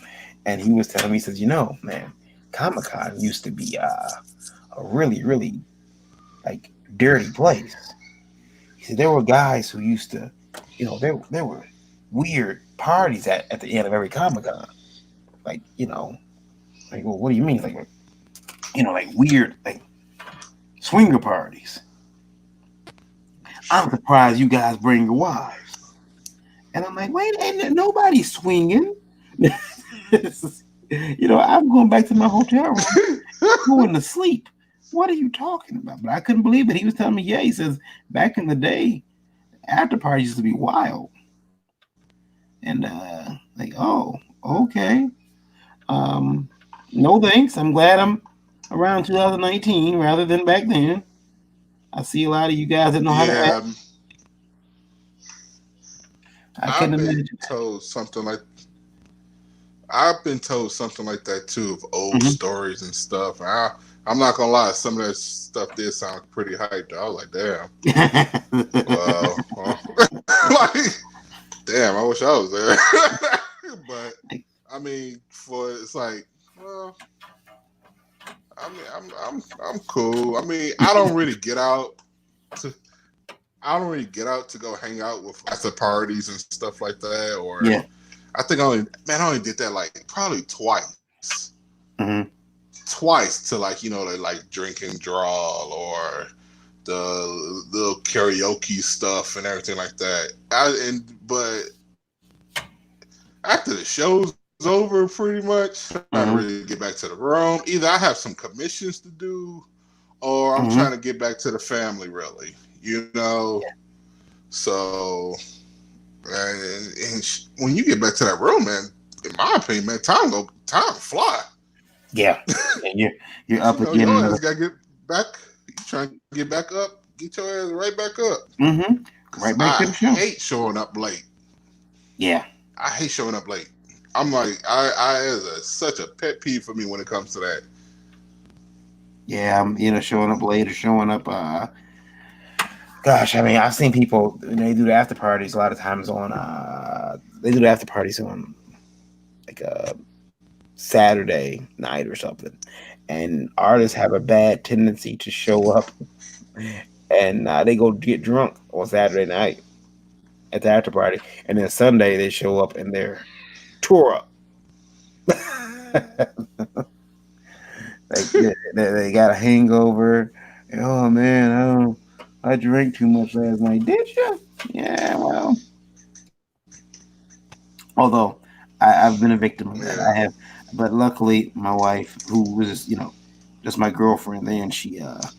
And he was telling me, he says, man, Comic Con used to be a really, really like dirty place. He said there were guys who used to, there were weird parties at the end of every Comic Con. Like, well, what do you mean? Like, like weird, like swinger parties. I'm surprised you guys bring your wives. And I'm like, wait, ain't nobody's swinging. I'm going back to my hotel room, going to sleep. What are you talking about? But I couldn't believe it. He was telling me, he says, back in the day, after parties used to be wild. And like, oh, okay. No thanks. I'm glad I'm around 2019 rather than back then. I see a lot of you guys that know how to act. I've been told something like that too, of old stories and stuff. I'm not gonna lie, some of that stuff did sound pretty hyped. I was like, damn. Like, damn, I wish I was there. But I mean, it's like, well, I mean, I'm cool. I mean, I don't really get out to go hang out with after parties and stuff like that. Or I think I only did that like probably twice. Twice to like, to like drink and draw or the little karaoke stuff and everything like that. But after the show's over, pretty much, I'm trying to really get back to the room. Either I have some commissions to do, or I'm trying to get back to the family. Really, So, when you get back to that room, man, in my opinion, man, time fly. Yeah, and you're up again. Your ass gotta get back. You trying to get back up, get your ass right back up. Right back to the show. I hate showing up late. Yeah, I hate showing up late. I'm like, I is such a pet peeve for me when it comes to that. Yeah, I'm showing up late or showing up. Gosh, I mean, I've seen people they do the after parties a lot of times on. They do the after parties on like a Saturday night or something, and artists have a bad tendency to show up, and they go get drunk on Saturday night at the after party, and then Sunday they show up and they're tore up. they got a hangover. Oh man, I drank too much last night. Did you? Yeah, well. Although I've been a victim of that. I have, but luckily my wife, who was just my girlfriend, then she got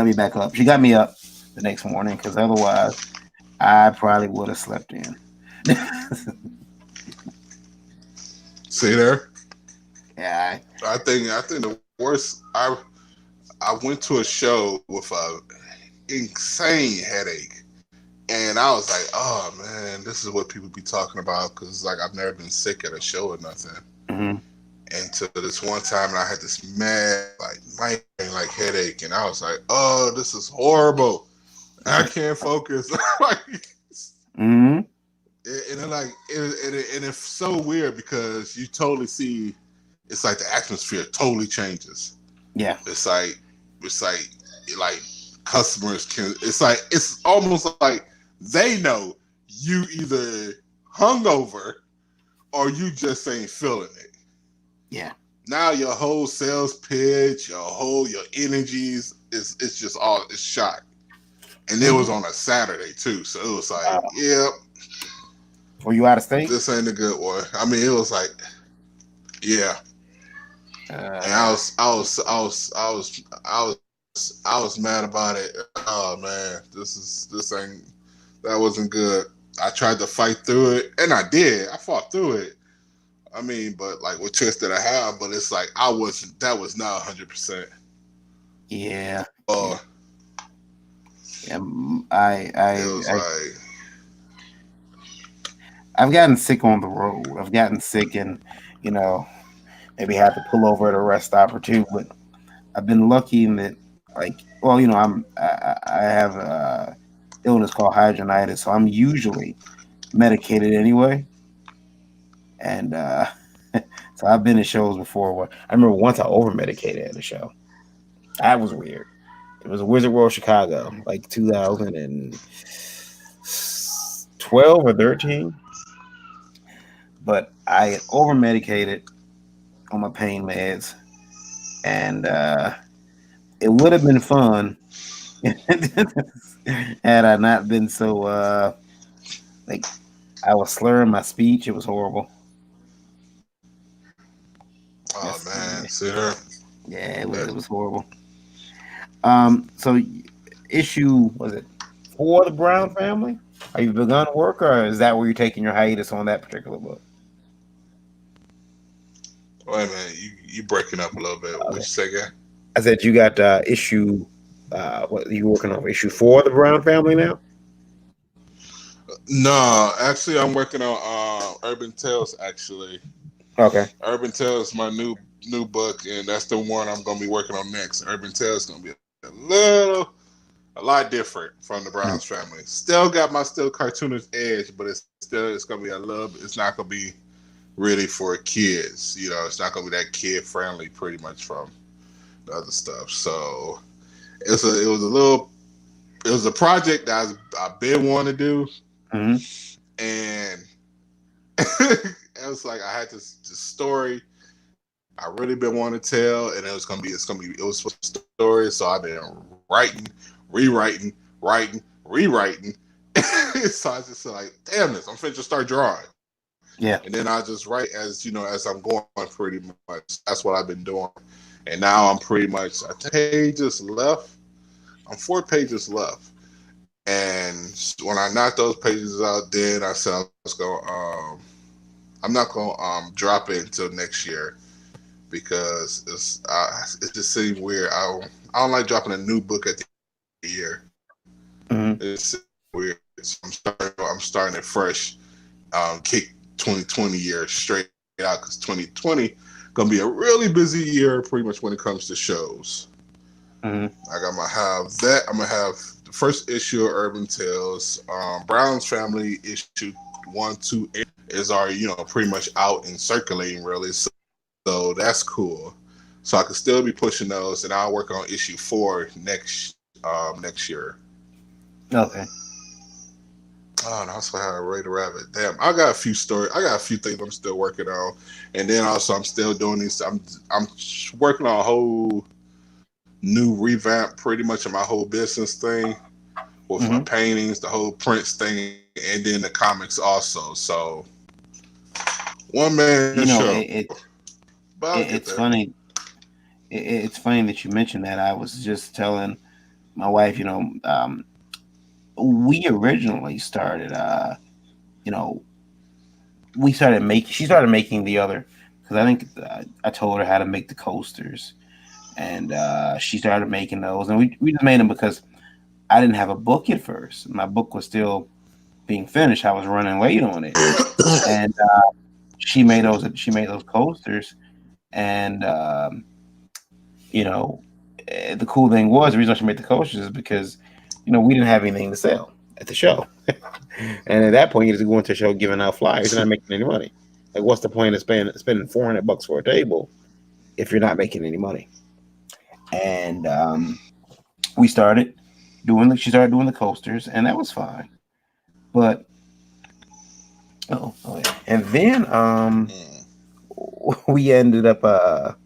me back up. She got me up the next morning because otherwise I probably would have slept in. See there? Yeah. I think the worst. I went to a show with a insane headache, and I was like, "Oh man, this is what people be talking about." Because like I've never been sick at a show or nothing. And to this one time, and I had this mad migraine, headache, and I was like, "Oh, this is horrible. I can't focus." And it's so weird because you totally see. It's like the atmosphere totally changes. Yeah. It's like customers can. It's almost like they know you either hungover or you just ain't feeling it. Yeah. Now your whole sales pitch, your energies it's just all it's shot. And it was on a Saturday too, so it was like, yep. Were you out of state? This ain't a good one. I mean, it was like, yeah. And I was mad about it. Oh man, that wasn't good. I tried to fight through it, and I did. I fought through it. I mean, but like what choice did I have? But it's like that was not 100%. Yeah. I've gotten sick on the road. I've gotten sick and maybe had to pull over at a rest stop or two, but I've been lucky in that, I have illness called hydronitis, so I'm usually medicated anyway. And so I've been to shows before where I remember once I over medicated at a show. That was weird. It was Wizard World Chicago, like 2012 or 13. But I had over medicated on my pain meds, and it would have been fun had I not been so I was slurring my speech. It was horrible. Oh man, see there? Yeah, it was horrible. So issue was it for the Brown family? Have you begun work, or is that where you're taking your hiatus on that particular book? Wait a minute, you breaking up a little bit. Okay. What you say again? I said you got issue. What are you working on? Issue 4 of the Brown family now? No, actually, I'm working on Urban Tales. Actually, okay. Urban Tales is my new book, and that's the one I'm going to be working on next. Urban Tales is going to be a lot different from the Browns family. Still got my cartoonish edge, but it's going to be it's not going to be really for kids. It's not going to be that kid friendly pretty much from the other stuff. So it was a project that I've been wanting to do. And it was like I had this story I really been wanting to tell, and it was for stories. So I've been writing, rewriting, writing, rewriting. So I just said like, damn this, I'm finna just start drawing, and Yeah. then I just write as as I'm going pretty much. That's what I've been doing, and now I'm pretty much pages left. I'm 4 pages left, and when I knock those pages out, then I said I'm not gonna drop it until next year because it just seems weird. I don't like dropping a new book at the end of the year. Mm-hmm. It's weird. So I'm starting it fresh. Kick 2020 year straight out because 2020 gonna be a really busy year, pretty much when it comes to shows. Mm-hmm. Like I'm gonna have that. I'm gonna have the first issue of Urban Tales. Brown's Family issue 1, 2, 8 is already pretty much out and circulating really. So that's cool. So I can still be pushing those, and I'll work on issue 4 next year. Okay. Oh, no, that's how I Ray the Rabbit. Damn, I got a few stories. I got a few things I'm still working on, and then also I'm still doing these. I'm working on a whole new revamp, pretty much of my whole business thing with my Mm-hmm. paintings, the whole Prince thing, and then the comics also. So one man You know, show, but I'll get it's there. funny. It's funny that you mentioned that. I was just telling my wife, we originally started, you know, we started making, she started making the other, because I think I told her how to make the coasters, and she started making those, and we just made them because I didn't have a book at first. My book was still being finished. I was running late on it, and she made those coasters, and you know, the cool thing was the reason she made the coasters is because we didn't have anything to sell at the show, and at that point you just go into the show giving out flyers. You're not making any money. Like, what's the point of spending $400 for a table if you're not making any money? And we started she started doing the coasters, and that was fine. But oh yeah. And then we ended up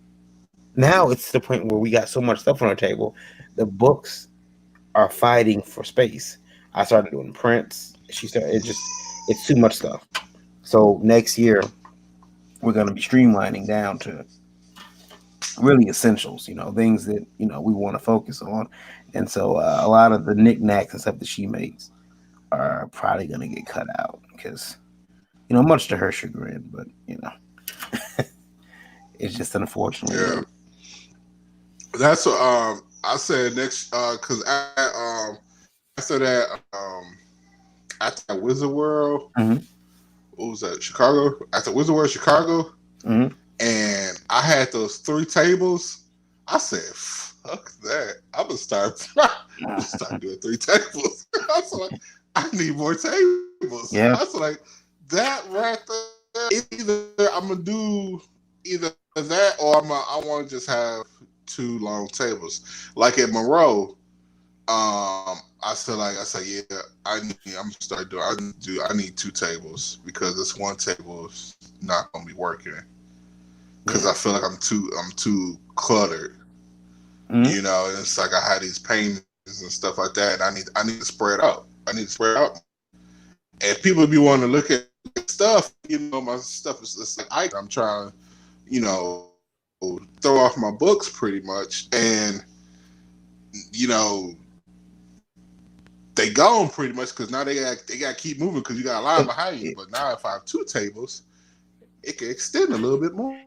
now it's the point where we got so much stuff on our table, the books are fighting for space. I started doing prints. She started. It's too much stuff. So next year we're going to be streamlining down to really essentials. Things that we want to focus on. And so a lot of the knickknacks and stuff that she makes are probably going to get cut out because much to her chagrin. But it's just unfortunately what Yeah, it is. that's what I said next because after that after that Wizard World, Mm-hmm. what was that, Chicago? After Wizard World Chicago, Mm-hmm. and I had those 3 tables. I said, "Fuck that! I'm gonna start. I'm gonna start doing 3 tables." I was like, "I need more tables." I Yeah. was like, "That right there. Either I'm gonna do either that, or I want to just have 2 long tables, like at Monroe." I said, yeah, I'm gonna start doing. I need 2 tables because this one table is not gonna be working because Yeah. I feel like I'm too cluttered. Mm-hmm. And it's like I had these paintings and stuff like that, and I need to spread out. I need to spread out, and people be wanting to look at stuff. My stuff is just like I'm trying, throw off my books pretty much, and you know they gone pretty much because now they got to keep moving because you got a line behind you. But now if I have 2 tables, it can extend a little bit more.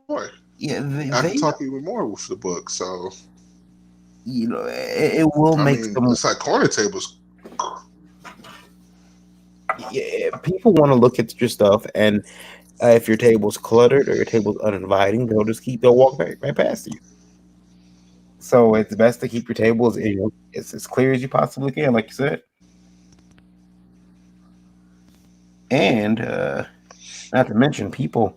Yeah. I can talk even more with the book. So it will I make mean, some. it's like corner tables. Yeah, people want to look at your stuff, and if your table's cluttered or your table's uninviting, they'll walk right past you. So it's best to keep your tables it's as clear as you possibly can, like you said. And not to mention, people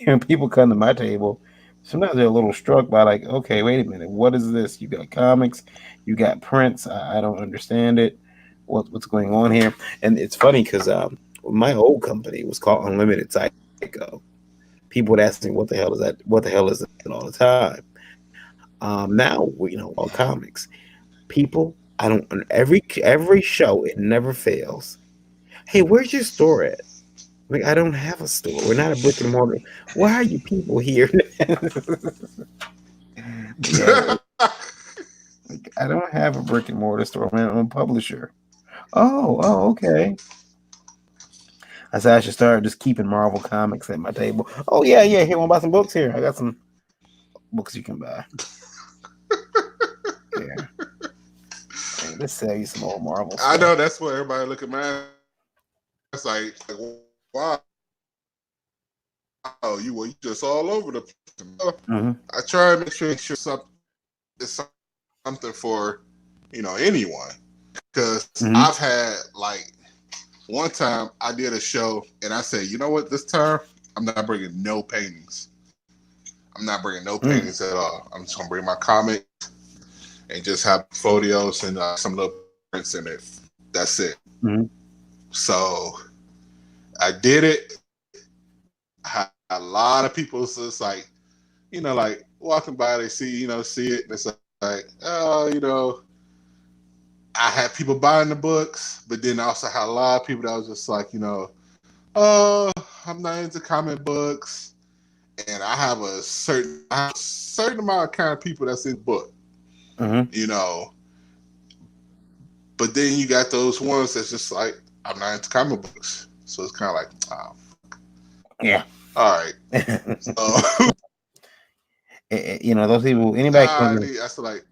come to my table. Sometimes they're a little struck by, like, okay, wait a minute, what is this? You got comics, you got prints. I don't understand it. What's going on here? And it's funny because my old company was called Unlimited Psycho. People People would ask me, "What the hell is that? What the hell is it?" all the time. Now all comics. People, I don't on every show. It never fails. Hey, where's your store at? Like, I don't have a store. We're not a brick and mortar. Why are you people here? Yeah, like, I don't have a brick and mortar store. I'm a publisher. Oh, okay. I said I should start just keeping Marvel comics at my table. Oh yeah. Here, want to buy some books? Here, I got some books you can buy. Yeah, hey, let's sell you some old Marvel stuff. I know that's what everybody look at mine. It's like wow, you just all over the place. Mm-hmm. I try to make sure it's something for anyone, because I've had like one time I did a show and I said, you know what, this time I'm not bringing no paintings. I'm not bringing no paintings at all. I'm just gonna bring my comic and just have photos and some little prints in it. That's it. Mm-hmm. So I did it. I had a lot of people just like, like walking by, they see it. And it's like, oh, I had people buying the books, but then I also had a lot of people that was just like, oh, I'm not into comic books. And I have a certain amount of kind of people that's in the book, But then you got those ones that's just like, I'm not into comic books. So it's kind of like, oh, fuck. Yeah. All right. So, those people, anybody that's like,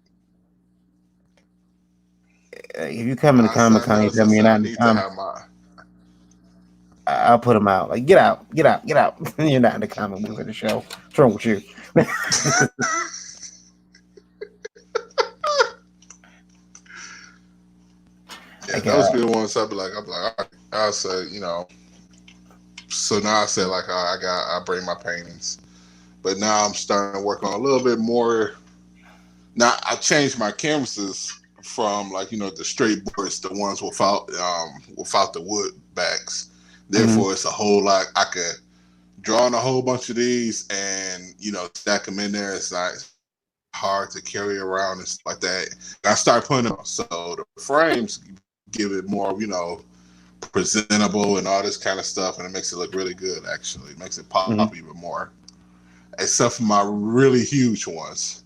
if you come in the Comic Con, you tell me you're not in the comic, I'll put them out. Like, get out. You're not in the comic book of the show. What's wrong with you? Yeah, those be the ones I'll be like, I'll say, So now I said like, I bring my paintings, but now I'm starting to work on a little bit more. Now I changed my canvases from like the straight boards, the ones without the wood backs. Therefore, it's a whole lot. I could draw on a whole bunch of these and stack them in there. It's not hard to carry around and stuff like that. And I start putting them, so the frames give it more, presentable and all this kind of stuff, and it makes it look really good. Actually, it makes it pop even more. Except for my really huge ones.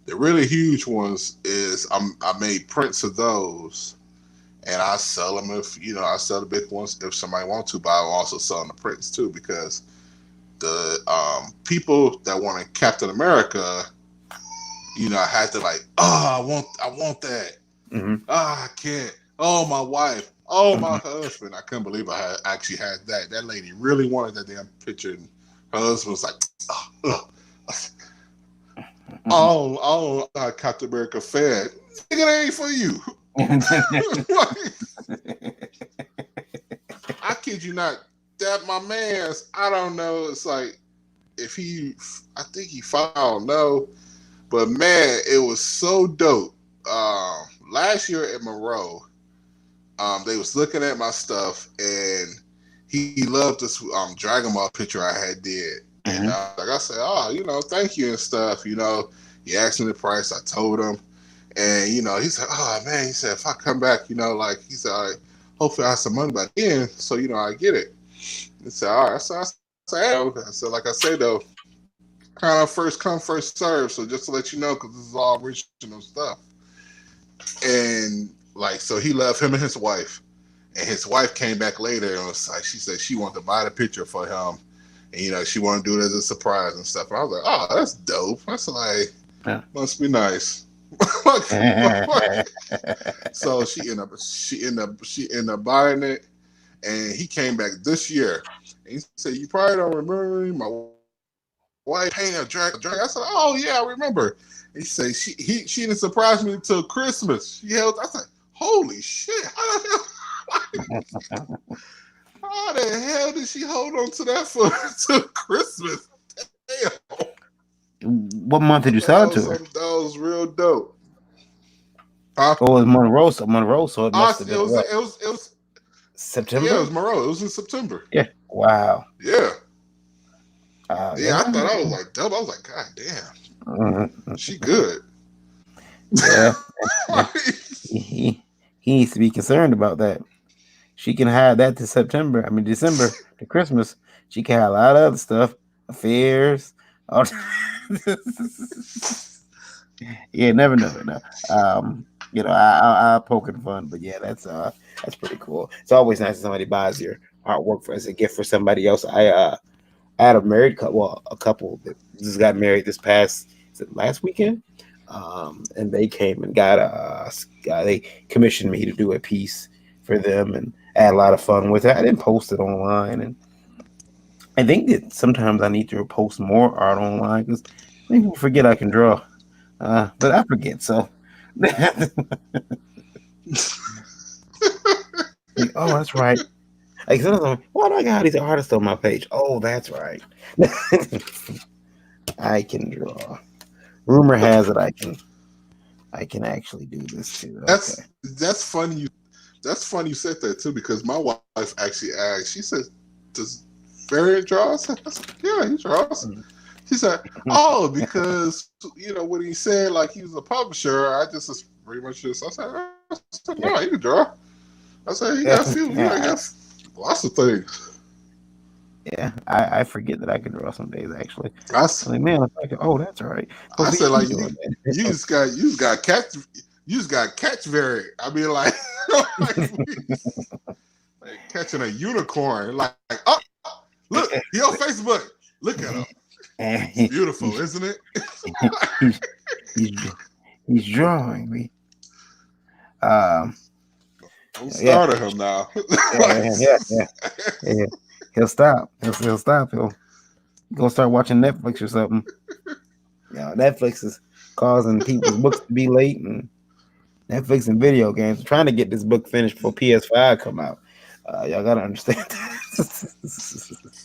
The really huge ones is I made prints of those, and I sell them if I sell the big ones if somebody wants to, but I'm also selling the prints too, because the people that wanted Captain America, I had to like, oh, I want that. I can't. Oh, my wife. Oh, my husband. I couldn't believe I actually had that. That lady really wanted that damn picture. And her husband was like, oh, Captain America fan. Nigga, that ain't for you. I kid you not. That my man's, I don't know. It's like, I think he found no. But man, it was so dope. Last year at Monroe, they was looking at my stuff, and he loved this Dragon Ball picture I had did. And like I said, thank you and stuff. He asked me the price. I told him, and he said, oh man, he said, if I come back, he said, all right, hopefully I have some money by then, so I get it. He said, all right. So I said, like I said though, kind of first come, first serve. So just to let you know, because this is all original stuff. And so he left him and his wife. And his wife came back later and was like, she said she wanted to buy the picture for him. And, she wanted to do it as a surprise and stuff. And I was like, oh, that's dope. That's like, must be nice. So she ended up buying it. And he came back this year. And he said, you probably don't remember me. My wife painted a dragon. I said, oh, yeah, I remember. He said, she didn't surprise me until Christmas. I said, holy shit. How the hell did she hold on to that for until Christmas? Damn. What month did you sell it to her? That was real dope. Oh, it was Monroe. So it must have been it was September. Yeah, it was Monroe. It was in September. Yeah. Wow. Yeah. Yeah, I Yeah. thought I was like double. I was like, God damn, Mhm. she good. Yeah. He, he needs to be concerned about that. She can hide that to September. I mean December to Christmas. She can hide a lot of other stuff, affairs. All yeah, never know. No. I poking fun, but yeah, that's pretty cool. It's always nice when somebody buys your artwork for as a gift for somebody else. I had a married couple, well, a couple that just got married this past is it last weekend, and they came and they commissioned me to do a piece for them, and I had a lot of fun with it. I didn't post it online, and I think that sometimes I need to post more art online because people forget I can draw, but I forget so. Like, oh, that's right. Like sometimes I'm like, why do I got all these artists on my page? Oh, that's right. I can draw. Rumor has it I can actually do this too. Okay. That's funny. That's funny you said that too because my wife actually asked. She said, "Does Variant draw?" I said, "Yeah, he draws." She said, "Oh, because when he said like he was a publisher, I just was pretty much just." I said, Yeah. "No, he can draw." I said, "He Yeah. got a few. Yeah. He got lots of things." Yeah. I forget that I can draw some days actually. I, I'm like, man, oh, that's all right. I Hopefully you said keep like doing you that. just got catch Variant. I mean like, like catching a unicorn. Like oh look, he on Facebook. Look at him. It's beautiful, isn't it? he's, he's he's drawing me. Um I'm yeah. starting him now. Yeah. He'll stop. He'll stop. He'll go start watching Netflix or something. Netflix is causing people's books to be late, and Netflix and video games. I'm trying to get this book finished before PS5 come out. Y'all gotta understand that.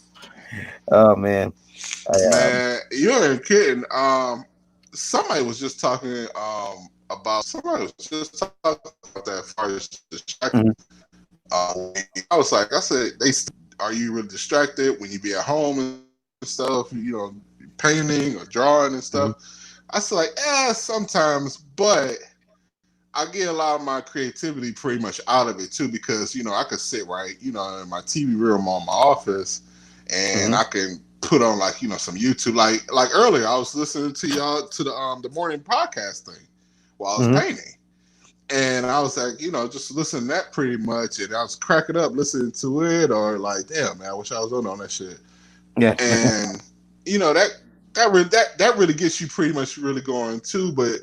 Oh man, Man, you ain't kidding. Somebody was just talking about somebody was just talking about that as far as distracted. mhm, I said, are you really distracted when you be at home and stuff? Painting or drawing and mhm, stuff. I said, like, sometimes, but I get a lot of my creativity pretty much out of it too because I could sit right, in my TV room on my office, and mhm, I can put on like some YouTube. Like earlier, I was listening to y'all to the morning podcast thing while I was mhm. painting. And I was like, just listening to that pretty much, and I was cracking up listening to it, or like, damn, man, I wish I was on that shit. Yeah. And that really gets you pretty much really going too. But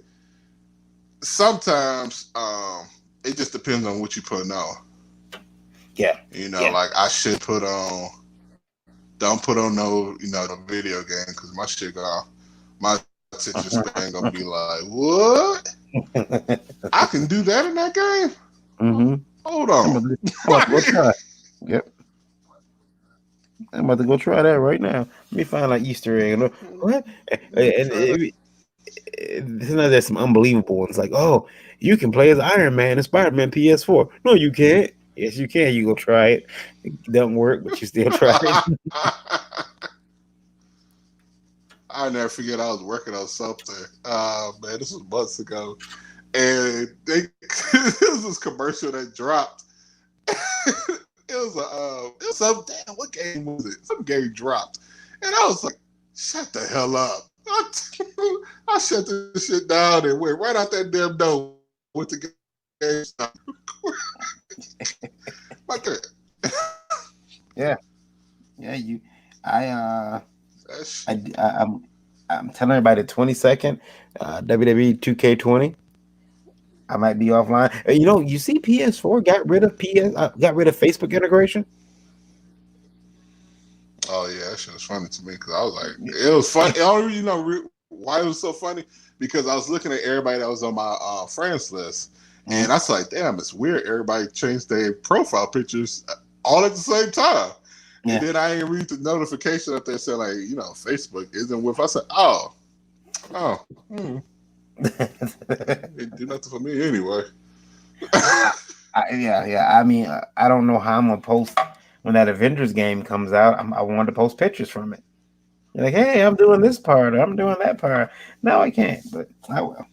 sometimes it just depends on what you put on. Yeah. Like I should don't put on no video game because my shit my attention span gonna be like, what? I can do that in that game? Mm-hmm. Hold I'm on. about to go try. Yep. I'm about to go try that right now. Let me find like Easter egg. What? Sometimes there's some unbelievable ones like, oh, you can play as Iron Man and Spider-Man PS4. No, you can't. Yes, you can. You go try it. It doesn't work, but you still try it. I'll never forget I was working on something. Man, this was months ago. And it was this commercial that dropped. It was some damn, what game was it? Some game dropped. And I was like, shut the hell up. I shut this shit down and went right out that damn door with the game stop. Like that. Yeah. I'm telling everybody the 22nd, WWE 2K20. I might be offline. You see PS4 got rid of Facebook integration. Oh yeah, that shit was funny to me because I was like, it was funny. I don't really know why it was so funny because I was looking at everybody that was on my friends list, and I was like, damn, it's weird. Everybody changed their profile pictures all at the same time, and then I didn't read the notification up there saying like, Facebook isn't with. I said, oh, it didn't do nothing for me anyway. I mean, I don't know how I'm gonna post when that Avengers game comes out. I wanted to post pictures from it. You're like, hey, I'm doing this part, or I'm doing that part. No, I can't, but I will.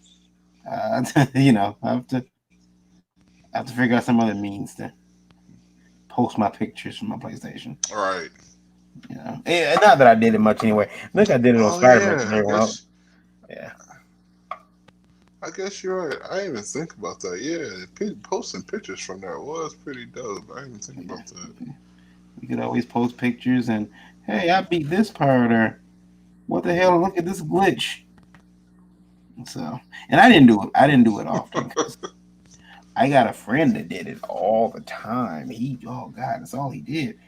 I have to figure out some other means to post my pictures from my PlayStation. Right. Not that I did it much anyway. I think I did it on Oh Spider-Man from yeah, everyone else. Yeah. I guess you're right. I didn't even think about that. Yeah, posting pictures from there was pretty dope. I didn't even think Yeah. about that. We could always post pictures and, hey, I beat this part, or what the hell? Look at this glitch. So, and I didn't do it. I didn't do it often because I got a friend that did it all the time. Oh God, that's all he did.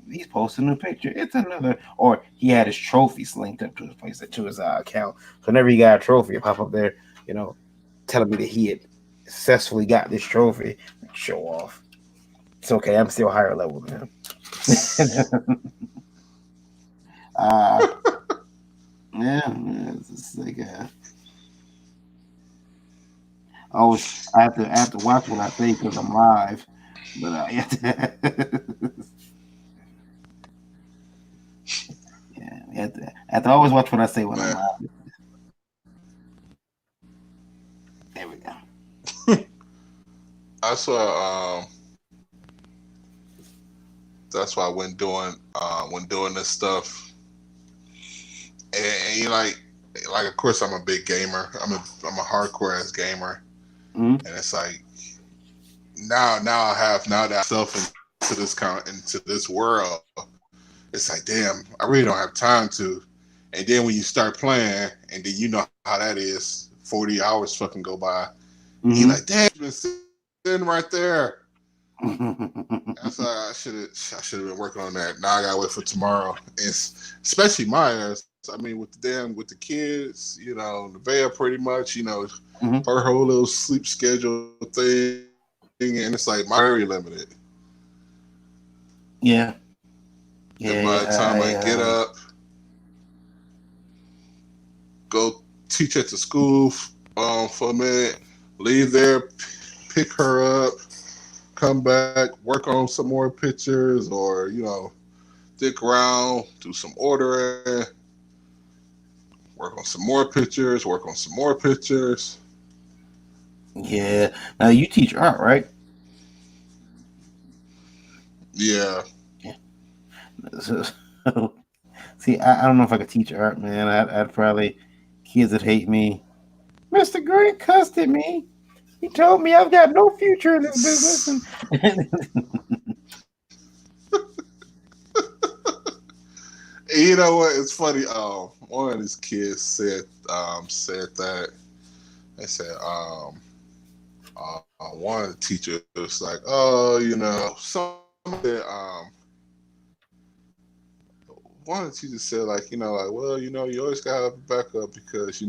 He's posting a picture. It's another, or he had his trophies linked up to his place, to his account. So whenever he got a trophy, it pop up there, telling me that he had successfully got this trophy. Show off. It's okay. I'm still higher level than him. uh, yeah, it's just like I have to watch what I say because I'm live, but yeah, I have to always watch what I say when I'm Man, live. There we go. that's why. That's why when doing this stuff, and you like of course I'm a big gamer. I'm a hardcore ass gamer, Mm-hmm. and it's like now that self into this world, it's like damn, I really don't have time to. And then when you start playing, and then you know how that is, 40 hours fucking go by. And you're like, damn, you've been sitting right there. That's why I should have been working on that. Now I gotta wait for tomorrow. It's especially my ass. I mean, with the kids, Nevaeh pretty much, Mm-hmm. her whole little sleep schedule thing, and it's like my very limited. Yeah, And yeah, by the time I get yeah. up, go teach at the school for a minute, leave there, pick her up, come back, work on some more pictures, or dick around, do some ordering, work on some more pictures, work on some more pictures. Yeah. Now you teach art, right? Yeah. Yeah. So, see, I don't know if I could teach art, man. I'd probably kids would hate me. Mr. Grant cussed at me. He told me I've got no future in this business, and You know what? It's funny. One of these kids said that they said one of the teachers was like, oh, some said one of the teachers said like like well you always gotta have a backup because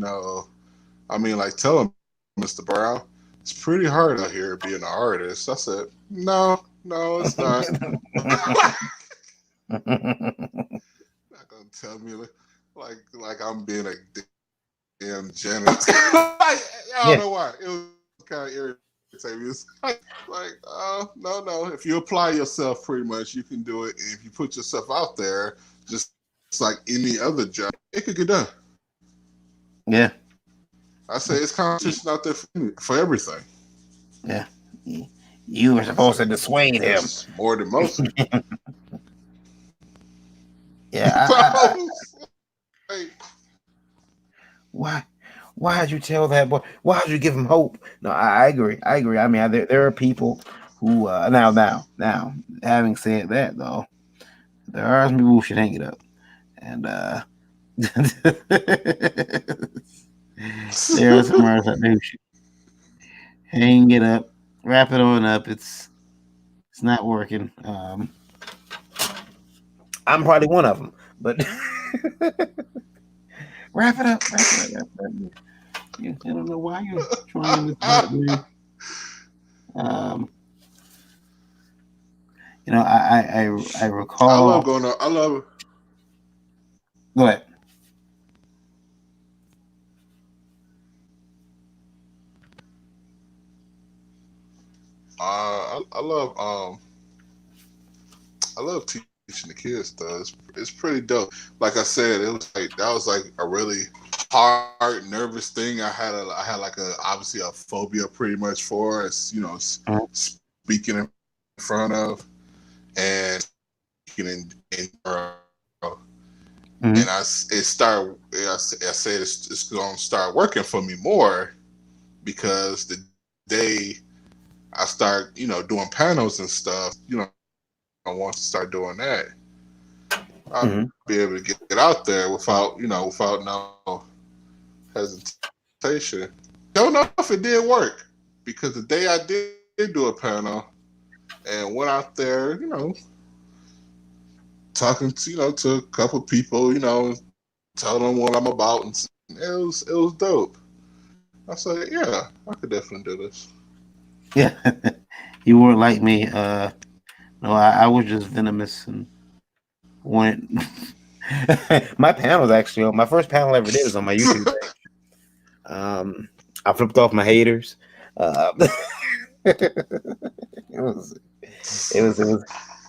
I mean like tell him Mr. Brown it's pretty hard out here being an artist. I said no it's not. Not gonna tell me like I'm being a damn janitor. I don't yeah, know why. It was kind of irritating. It's no. If you apply yourself, pretty much you can do it. And if you put yourself out there, just like any other job, it could get done. yeah, I say it's competition out there for everything. yeah. You were I say supposed to dissuade him. that's more than most. Yeah, Like, why? Why did you tell that boy? Why did you give him hope? No, I agree. I agree. I mean, there are people who now. Having said that, though, there are some people who should hang it up, and there are some artists out there who should hang it up, wrap it on up. It's not working. I'm probably one of them, but wrap it up, wrap it up. Yeah, I don't know why you're trying this hard, man. Um, I I love recall. going to. I love. Go ahead. I love. I love teaching teaching the kids does. It's pretty dope. Like I said, it was like that was like a really hard, nervous thing. I had like a obviously a phobia pretty much for as speaking in front of and speaking and I said it's gonna start working for me more because the day I start doing panels and stuff, I want to start doing that. I'll be able to get out there without no hesitation. Don't know if it did work because the day I did do a panel and went out there, talking to a couple people, telling them what I'm about, and it was dope. I said, yeah, I could definitely do this. Yeah, you weren't like me. No, I was just venomous and wanted. My panels actually, my first panel I ever did is on my YouTube page. I flipped off my haters. It was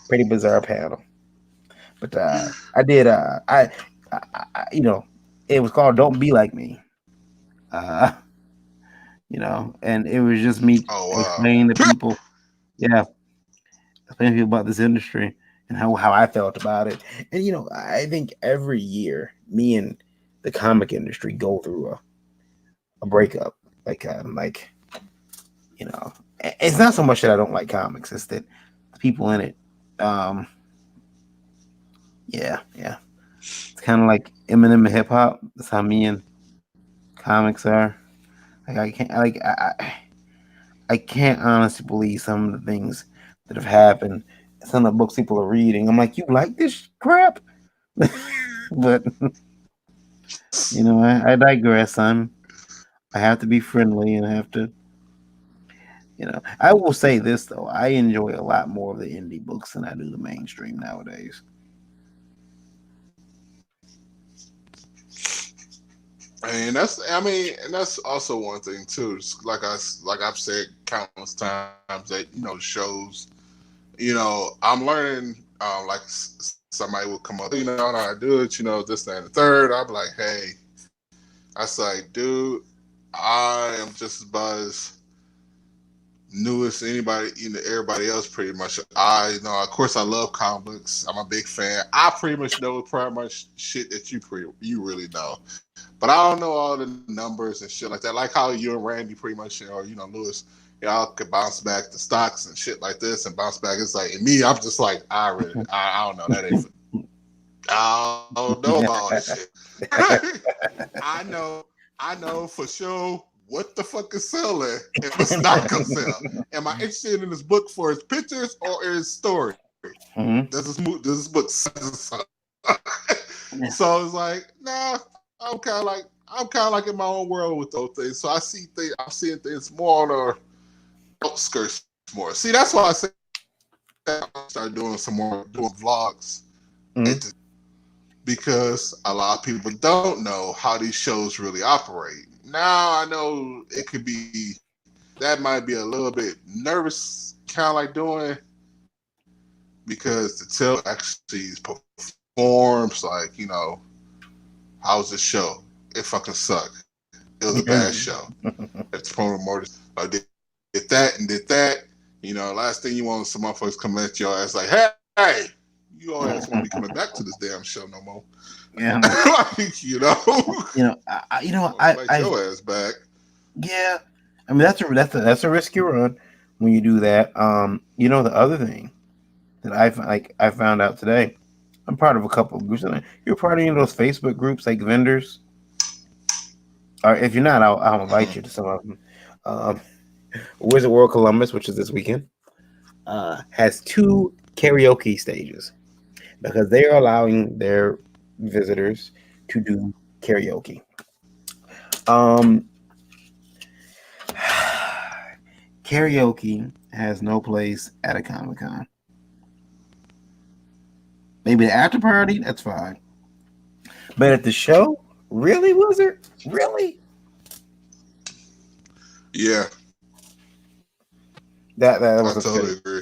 pretty bizarre panel, but I did. It was called "Don't Be Like Me." And it was just me explaining to people, explaining to people about this industry and how I felt about it. And I think every year, me and the comic industry go through a breakup. It's not so much that I don't like comics; it's that the people in it. It's kind of like Eminem and hip hop. That's how me and comics are. I can't honestly believe some of the things that have happened. Some of the books people are reading. I'm like, you like this crap? But I digress. I have to be friendly and I have to. I will say this though. I enjoy a lot more of the indie books than I do the mainstream nowadays. And that's also one thing too. Like I've said countless times that shows. I'm learning. Like somebody will come up, how I do it. This, that, and the third. I'm like, hey, I say, dude, I am just about as new as anybody, everybody else pretty much. Of course, I love comic books. I'm a big fan. I pretty much know pretty much shit that you really know. But I don't know all the numbers and shit like that. Like how you and Randy pretty much, or Lewis, y'all could bounce back the stocks and shit like this and bounce back. It's like, and me, I'm just like, I don't know. That ain't. I don't know about all this shit. I know for sure what the fuck is selling and what's not gonna sell. Am I interested in this book for its pictures or its story? Does this book sell? So it's like, nah. I'm kind of like in my own world with those things. So I'm seeing things more on the outskirts more. See, that's why I say I start doing vlogs because a lot of people don't know how these shows really operate. Now I know that might be a little bit nervous, kind of like doing because the tell actually performs like how's the show? It fucking sucked. It was a bad show. It's promo more. I did that and did that. Last thing you want is some motherfuckers coming at your ass like, hey, you all ass won't be coming back to this damn show no more. Yeah. Like, I your ass back. Yeah. I mean that's a risky run when you do that. The other thing that I found out today. I'm part of a couple of groups. You're part of those Facebook groups like vendors. Or if you're not, I'll invite you to some of them. Wizard World Columbus, which is this weekend, has 2 karaoke stages because they are allowing their visitors to do karaoke. Karaoke has no place at a Comic-Con. Maybe the after party, that's fine. But at the show, really, Wizard? Really? Yeah. That was I totally agree.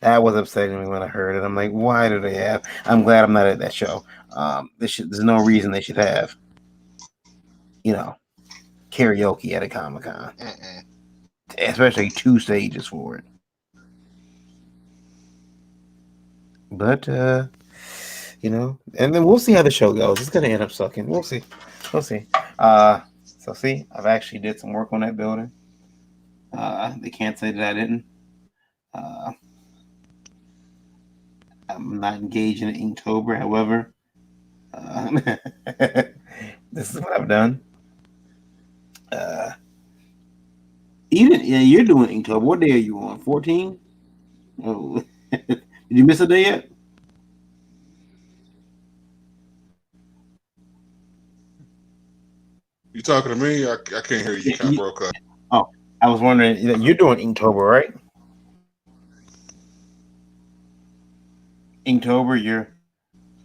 That was upsetting me when I heard it. I'm like, why do they have? I'm glad I'm not at that show. There's no reason they should have, karaoke at a Comic-Con, especially 2 stages for it. But and then we'll see how the show goes. It's gonna end up sucking. We'll see. So see, I've actually did some work on that building. They can't say that I didn't. I'm not engaged in Inktober, however. This is what I've done. You're doing Inktober. What day are you on? 14? Oh, did you miss a day yet? You talking to me? I can't hear you. You kind of broke up. Oh, I was wondering. You're doing Inktober, right? Inktober, you're.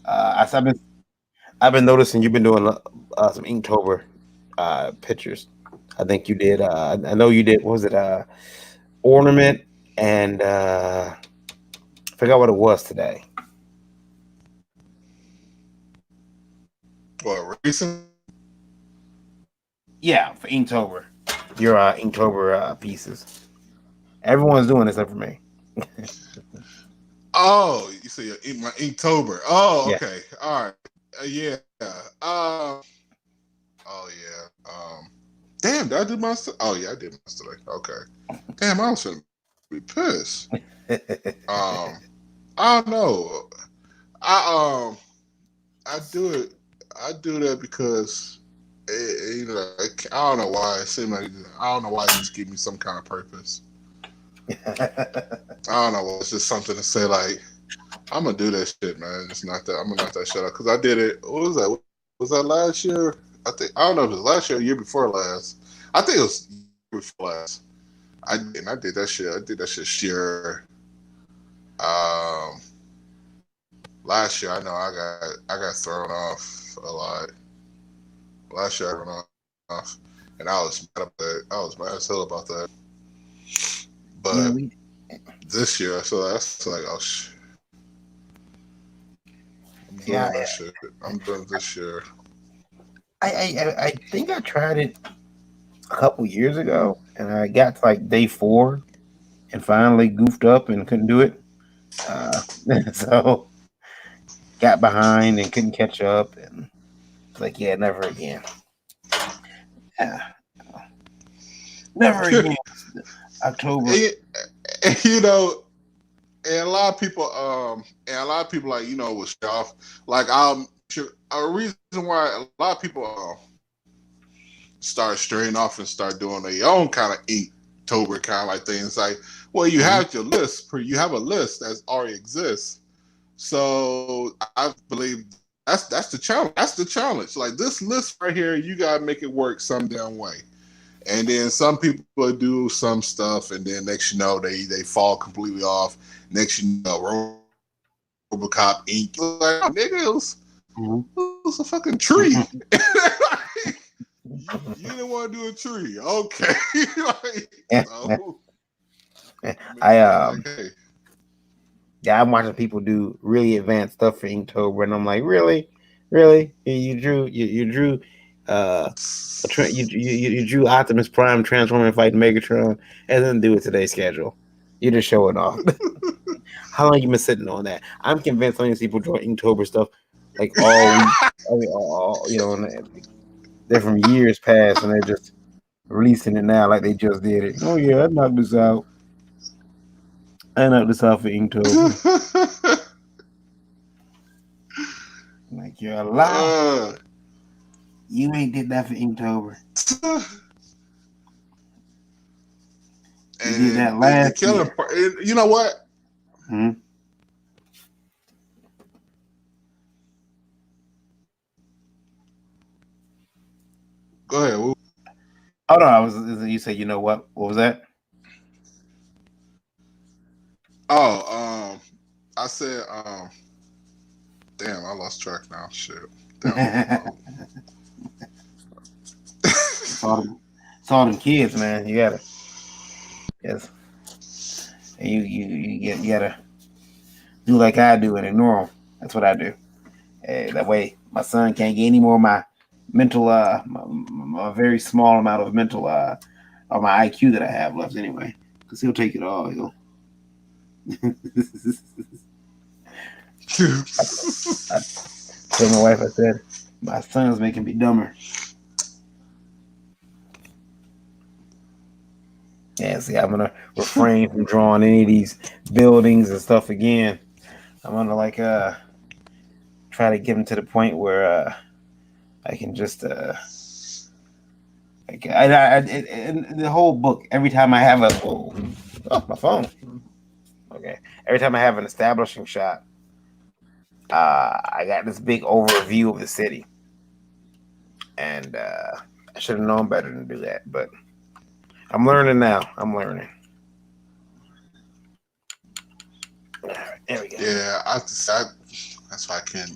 I've been noticing you've been doing some Inktober pictures. I think you did. I know you did. What was it? Ornament and I forgot what it was today. What, recent? Yeah, for Inktober. Your Inktober pieces. Everyone's doing this except for me. Oh, you see my Inktober. Oh, Yeah. okay. All right. Yeah. Oh, yeah. Damn, did I do my stuff? Oh, yeah, I did my stuff today. Okay. Damn, I was gonna be pissed. I don't know. I do it. I do that because I don't know why. It seems like I don't know why it just give me some kind of purpose. I don't know. It's just something to say like, I'm gonna do that shit, man. It's not that I'm gonna knock that shit out because I did it. What was that? Was that last year? I don't know if it was last year or year before last. I think it was year before last. I did that shit. I did that shit year. Last year I know I got thrown off a lot. Last year I ran off, and I was mad about that. I was mad as hell about that. But this year, so that's like, oh shit. I'm doing that shit. I'm doing this year. I think I tried it a couple years ago, and I got to like day 4, and finally goofed up and couldn't do it. So got behind and couldn't catch up, and it's like, yeah, never again. Never again. October. And a lot of people, like, was off. Like, a reason why a lot of people start straying off and start doing their own kind of Inktober kind of like things. Like, well, you have your list. You have a list that already exists. So I believe that's the challenge. That's the challenge. Like, this list right here, you gotta make it work some damn way. And then some people do some stuff, and then next you know they fall completely off. Next you know, RoboCop Ink. Like, oh, nigga, it was a fucking tree. You didn't want to do a tree, okay? I'm watching people do really advanced stuff for Inktober, and I'm like, really, you drew you drew Optimus Prime transforming fighting Megatron, and then do it today's schedule. You're just showing off. How long you been sitting on that? I'm convinced some of these people draw Inktober stuff like all week. They're from years past, and they're just releasing it now like they just did it. Oh yeah, I knocked this out. For Inktober. Like, you're a lie. You ain't did that for Inktober. You did that last year. You know what? Go ahead. Oh no, you said, you know what? What was that? Oh, I said, damn, I lost track now. Shit. Damn. It's all them kids, man. You gotta, yes. You gotta do like I do and ignore them. That's what I do. That way, my son can't get any more of my mental, my very small amount of mental, or my IQ that I have left anyway. Because he'll take it all. He'll. I told my wife, I said, my son's making me dumber. Yeah, see, I'm gonna refrain from drawing any of these buildings and stuff again. I'm gonna try to get him to the point where I can just in the whole book. Every time I have my phone. Okay, every time I have an establishing shot, I got this big overview of the city, and I should have known better than do that, but I'm learning now. I'm learning. All right, there we go. Yeah, that's why I can't.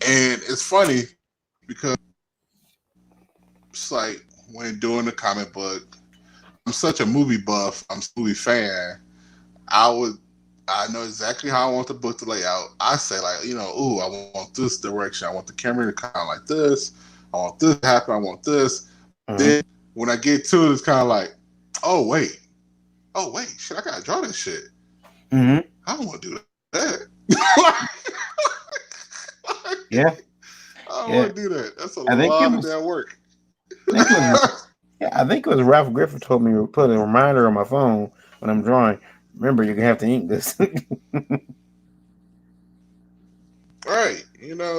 And it's funny because it's like when doing the comic book, I'm such a movie buff. I'm a movie fan. I know exactly how I want the book to lay out. I say like, ooh, I want this direction. I want the camera to kind of like this. I want this to happen. I want this. Mm-hmm. Then when I get to it, it's kind of like, oh wait, shit, I gotta draw this shit. Mm-hmm. I don't want to do that. Yeah. I don't want to do that. That's a lot of damn work. I think it was Ralph Griffin told me to put a reminder on my phone when I'm drawing. Remember, you're gonna have to ink this. Right.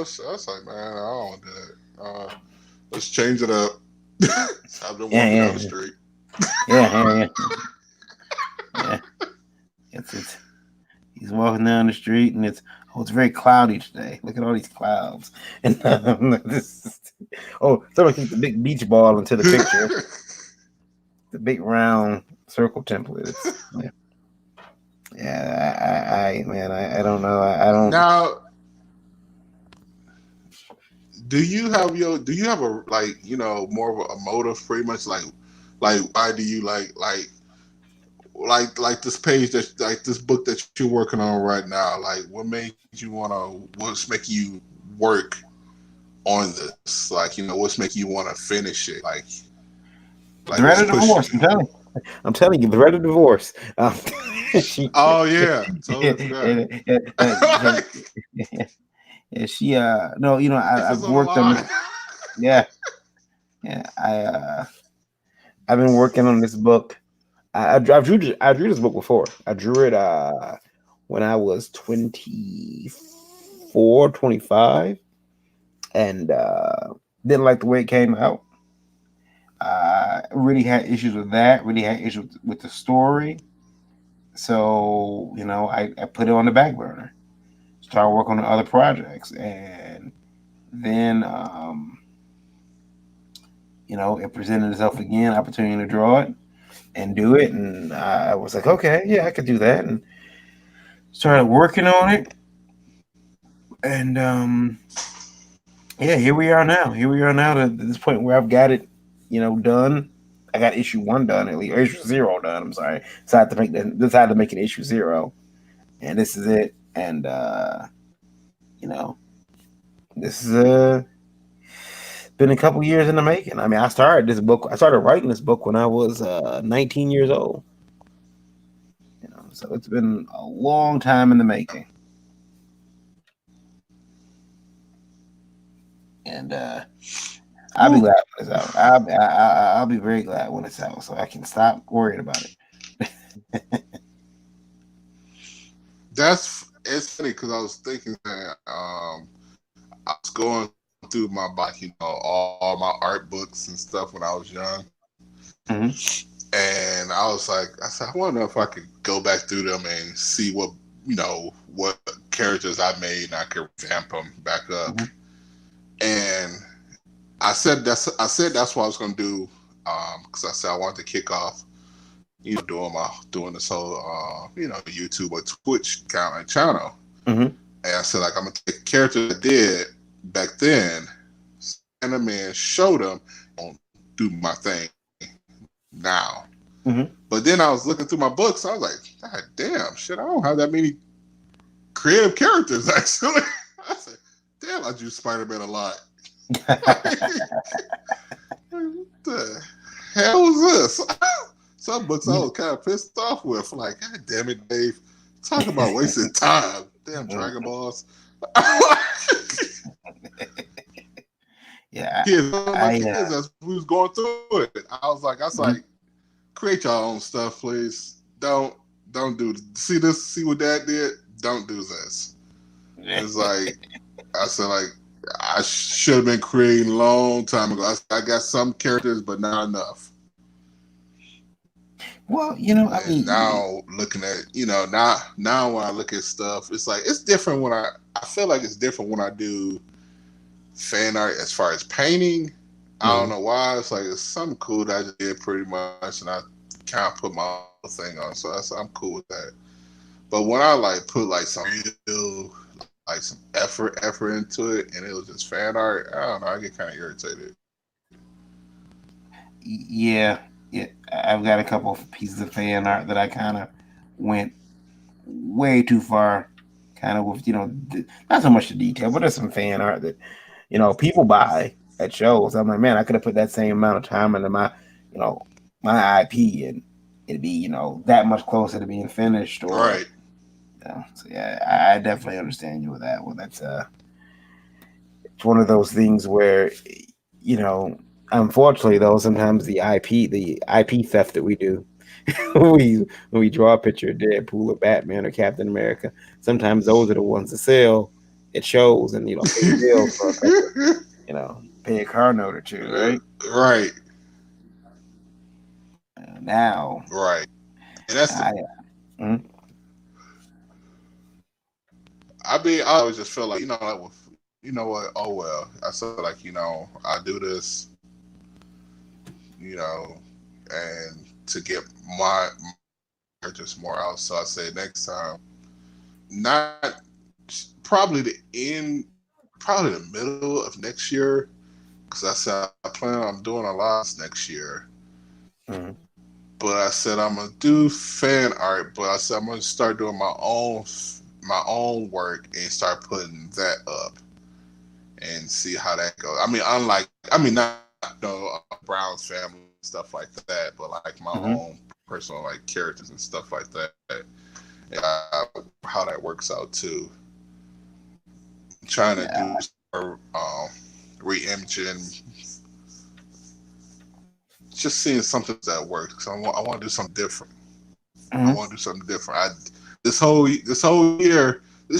So I was like, man, I don't want to do that. Let's change it up. I've been walking down the street. Yeah. It's he's walking down the street and it's very cloudy today. Look at all these clouds. And someone kicked the big beach ball into the picture. The big round circle template. I don't know. I don't. Now, do you have a more of a motive, pretty much like why do you like this page this book that you're working on right now? Like, what's making you work on this? Like, what's making you want to finish it? Like the Red of Divorce. I'm telling you, the Red of Divorce. Oh yeah, totally yeah, she no, I've worked on it. Yeah. I've been working on this book. I drew this book before. I drew it when I was 24, 25, and didn't like the way it came out. Really had issues with that. Really had issues with the story. So I put it on the back burner. Started working on other projects, and then it presented itself again, opportunity to draw it and do it, and I was like, okay, yeah, I could do that, and started working on it, and here we are now. To this point where I've got it, done. I got issue 1 done, at least, or issue 0 done. I'm sorry. Decided to make it issue 0, and this is it. And this is been a couple years in the making. I mean, I started writing this book when I was 19 years old. So it's been a long time in the making. And I'll be glad when it's out. I'll be very glad when it's out, so I can stop worrying about it. It's funny because I was thinking that I was going through my all my art books and stuff when I was young, and I said, I wonder if I could go back through them and see what characters I made and I could revamp them back up. And I said that's what I was going to do because I said I wanted to kick off doing this whole YouTube or Twitch kind of channel. And I said, like, I'm gonna take the characters I did back then, and them and show them, do my thing now. But then I was looking through my books, I was like, God damn, shit, I don't have that many creative characters, actually. I said, damn, I drew Spider-Man a lot. What the hell was this? Some books I was kind of pissed off with. Like, God damn it, Dave. Talk about wasting time. Damn Dragon Balls. Yeah, Kids, my kids, as we was going through it, I was like, create your own stuff, please. Don't do see this, see what Dad did. Don't do this. It's like I said, like I should have been creating a long time ago. I got some characters, but not enough. Well, you know, I And mean, now looking at, now when I look at stuff, it's like it's different when I feel like it's different when I do fan art as far as painting. I don't know why. It's like it's something cool that I just did pretty much, and I kind of put my own thing on. So I'm cool with that. But when I like put like some real, like some effort into it, and it was just fan art, I don't know. I get kind of irritated. yeah, I've got a couple of pieces of fan art that I kind of went way too far, kind of with not so much the detail, but there's some fan art that people buy at shows. I'm like, man, I could have put that same amount of time into my my IP, and it'd be that much closer to being finished. Or Right. So yeah, I definitely understand you with that one. That's it's one of those things where unfortunately though, sometimes the IP theft that we do when we draw a picture of Deadpool or Batman or Captain America, sometimes those are the ones that sell at shows and pay the bills for a couple, pay a car note or two, right? Right. Now, right. And that's I always just feel like, like, you know what? Oh well. I feel like, I do this, and to get my just more out. So I say next time, not probably probably the middle of next year, because I said I plan on doing a lot next year. But I said I'm gonna do fan art, but I said I'm gonna start doing my own work and start putting that up and see how that goes. I mean, not Brown's family stuff like that, but like my own personal like characters and stuff like that, and how that works out too. I'm trying to do re-imaging, just seeing something that works, because I want to do something different. I want to do something different. This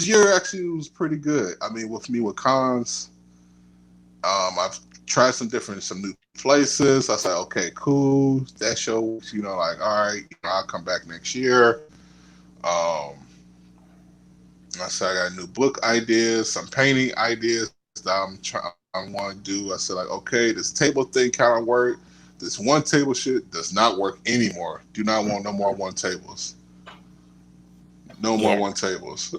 year actually was pretty good. I mean, with cons, I've tried some new places. I said, okay, cool. That show, like, all right, I'll come back next year. I said I got new book ideas, some painting ideas that I want to do. I said, like, okay, this table thing kind of worked. This one table shit does not work anymore. Do not want no more one tables. No more one tables.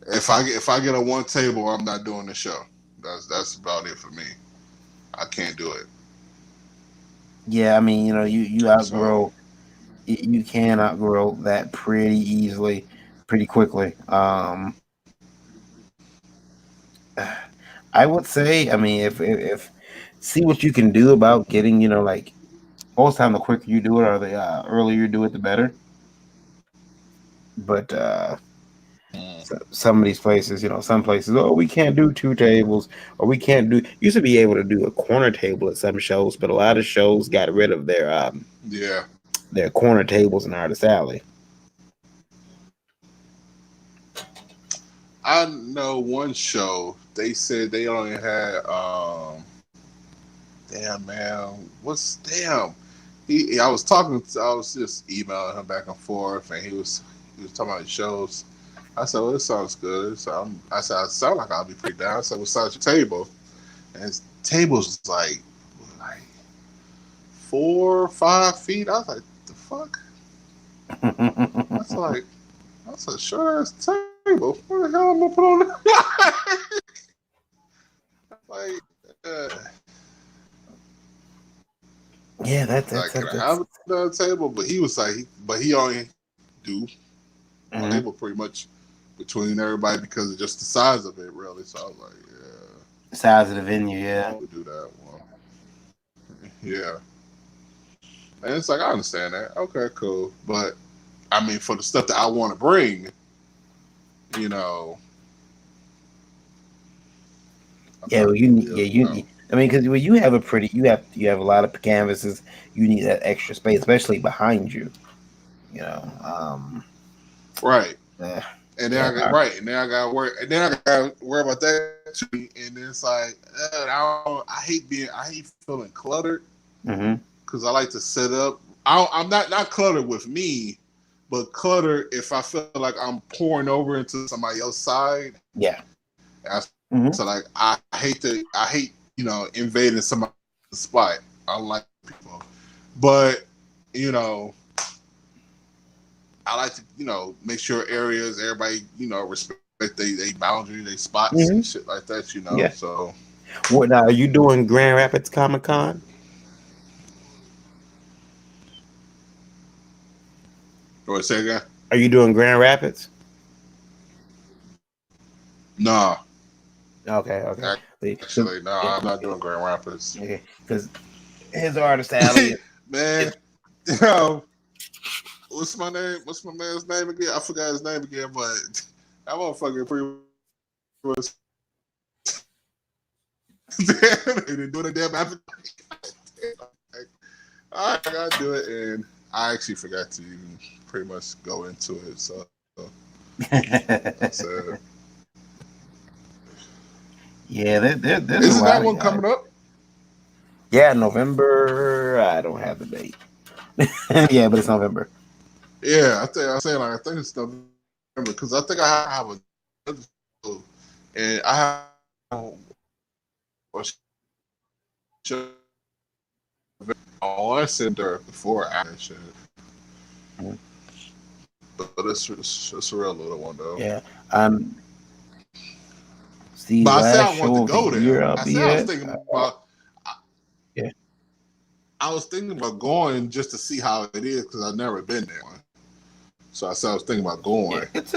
If I get a one table, I'm not doing the show. That's about it for me. I can't do it. Yeah, I mean, you outgrow. You can outgrow that pretty easily, pretty quickly. I would say, I mean, if see what you can do about getting, like most time the quicker you do it or the earlier you do it, the better. But some of these places, some places, oh, we can't do 2 tables, or we can't do. Used to be able to do a corner table at some shows, but a lot of shows got rid of their corner tables in Artist Alley. I know one show, they said they only had damn man, I was just emailing him back and forth, and he was talking about the shows. I said, well, this sounds good. So I said, I sound like I'll be pretty down. I said, what's your table? And his table's like 4 or 5 feet. I was like, the fuck? That's a short ass table. What the hell am I gonna put on that? Yeah, that's can I have it on the table? But he was like, but he only do one table pretty much between everybody because of just the size of it, really. So I was like, yeah, Size of the venue, yeah. we'll do that one. Yeah. And it's like, I understand that. Okay, cool. But, I mean, for the stuff that I want to bring, you know, Yeah, well, I mean, because when you have you have a lot of canvases, you need that extra space, especially behind you. You know, right. uh, And then yeah, I got right, and then I got to worry, and then I got to worry about that too. And then it's like, I hate feeling cluttered because I like to set up. I'm not cluttered with me, but cluttered if I feel like I'm pouring over into somebody else's side. yeah. So like I hate invading somebody's spot. I don't like people, but you know I like to make sure areas everybody respect they boundary, they spots and shit like that. Yeah. So What now? Are you doing Grand Rapids Comic Con? what say again? Are you doing Grand Rapids? Nah. Okay. Actually, no, I'm not doing Grand Rapids. Okay, because his artist alley, man. What's my name? What's my man's name again? I forgot his name again, but that motherfucker pretty much. They didn't do the damn advertising. I gotta do it, and I actually forgot to even pretty much go into it. So that's it. Yeah, there's Isn't a lot that of one guys. coming up? Yeah, November. I don't have the date. Yeah, but it's November. Yeah, I think it's November because I think I have a and I have a show on center before after shit. But it's a real little one though. Yeah. Steve, But I said last I want show to of the go year there. I'll I be said I was at. thinking about. Yeah. I was thinking about going just to see how it is because I've never been there. So I said I was thinking about going. Yeah, it's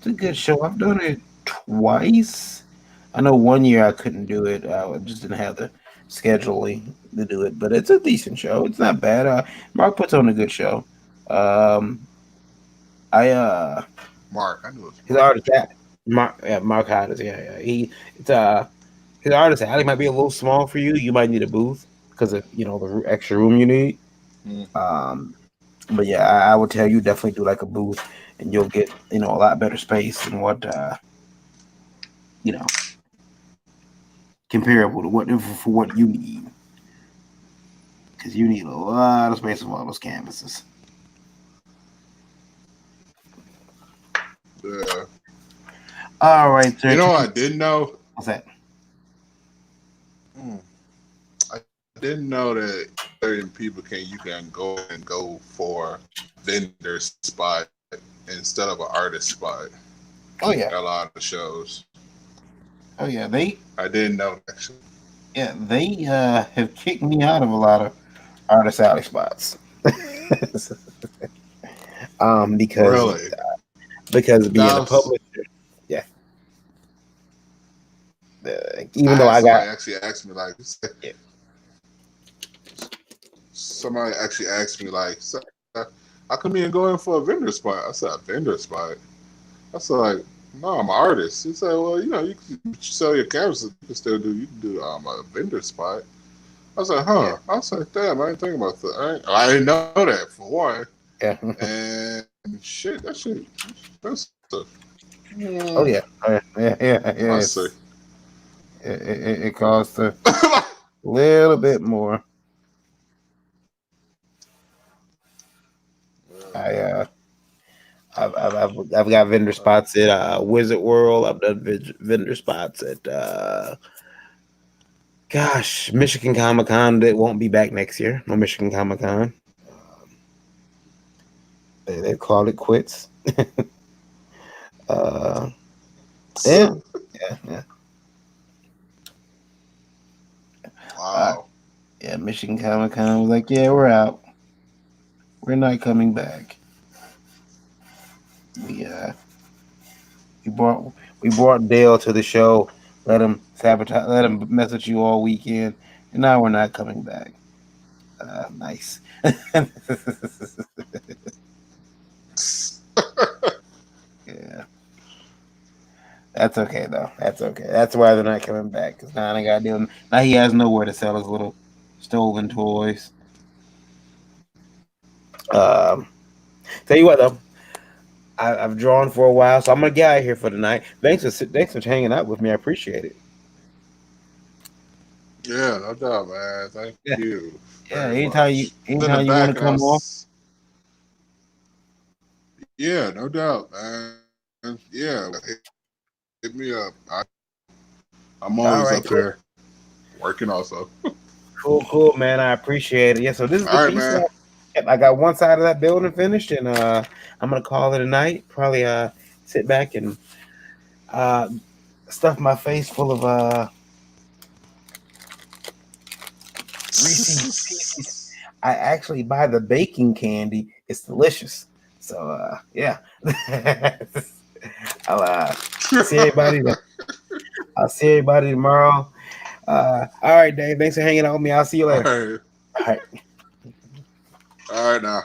a good show. I've done it twice. I know one year I couldn't do it. I just didn't have the scheduling to do it, but it's a decent show. It's not bad. Mark puts on a good show. Um, I Mark, I knew it was his Mark. artist Mark Hodges. Yeah. It's his artist alley might be a little small for you. You might need a booth because of the extra room you need. But yeah, I would tell you definitely do like a booth, and you'll get a lot better space than what you know comparable to what for what you need, because you need a lot of space with all those canvases. Yeah. All right, sir. You know what I didn't know? What's that? I didn't know that certain people you can go for vendor spot instead of an artist spot. Oh yeah. A lot of shows. Oh yeah, I didn't know actually. Yeah, they have kicked me out of a lot of artist alley spots. Because Really? Because being a publisher, yeah. Even though I got actually asked me like, yeah. Somebody actually asked me like, how come you didn't go in for a vendor spot? I said, a vendor spot? I said, like, no, I'm an artist. He said, well, you can sell your canvases. You can do a vendor spot. I was like, huh. Yeah. I was like, damn, I didn't think about that. I didn't know that, for one. Yeah. And shit, that's expensive. Oh yeah. Yeah. I see. It costs a little bit more. I've got vendor spots at Wizard World. I've done vendor spots at Michigan Comic Con. That won't be back next year. No Michigan Comic Con. They called it quits. Yeah. Wow. Yeah, Michigan Comic Con was like, yeah, we're out. We're not coming back. We we brought we brought Dale to the show. Let him sabotage. Let him mess with you all weekend, and now we're not coming back. Nice. Yeah, that's okay though. That's okay. That's why they're not coming back because now I got deal. Now he has nowhere to sell his little stolen toys. Um, tell you what though, I've drawn for a while, so I'm gonna get out of here for tonight. Thanks for hanging out with me. I appreciate it. Yeah, no doubt, man. Thank Yeah, you yeah. very much. Anytime Send you it want to back, and come I'll. off. Yeah, no doubt, man. Yeah, hit me up. I'm always All up right, here cool, working also. cool, man. I appreciate it. Yeah. So this is All the right, piece. man. Yep, I got one side of that building finished, and I'm gonna call it a night. Probably sit back and uh stuff my face full of Reese's Pieces. I actually buy the baking candy. It's delicious. So yeah. I'll see everybody. I'll see everybody tomorrow. All right, Dave. Thanks for hanging out with me. I'll see you All later. right. All right. All right now.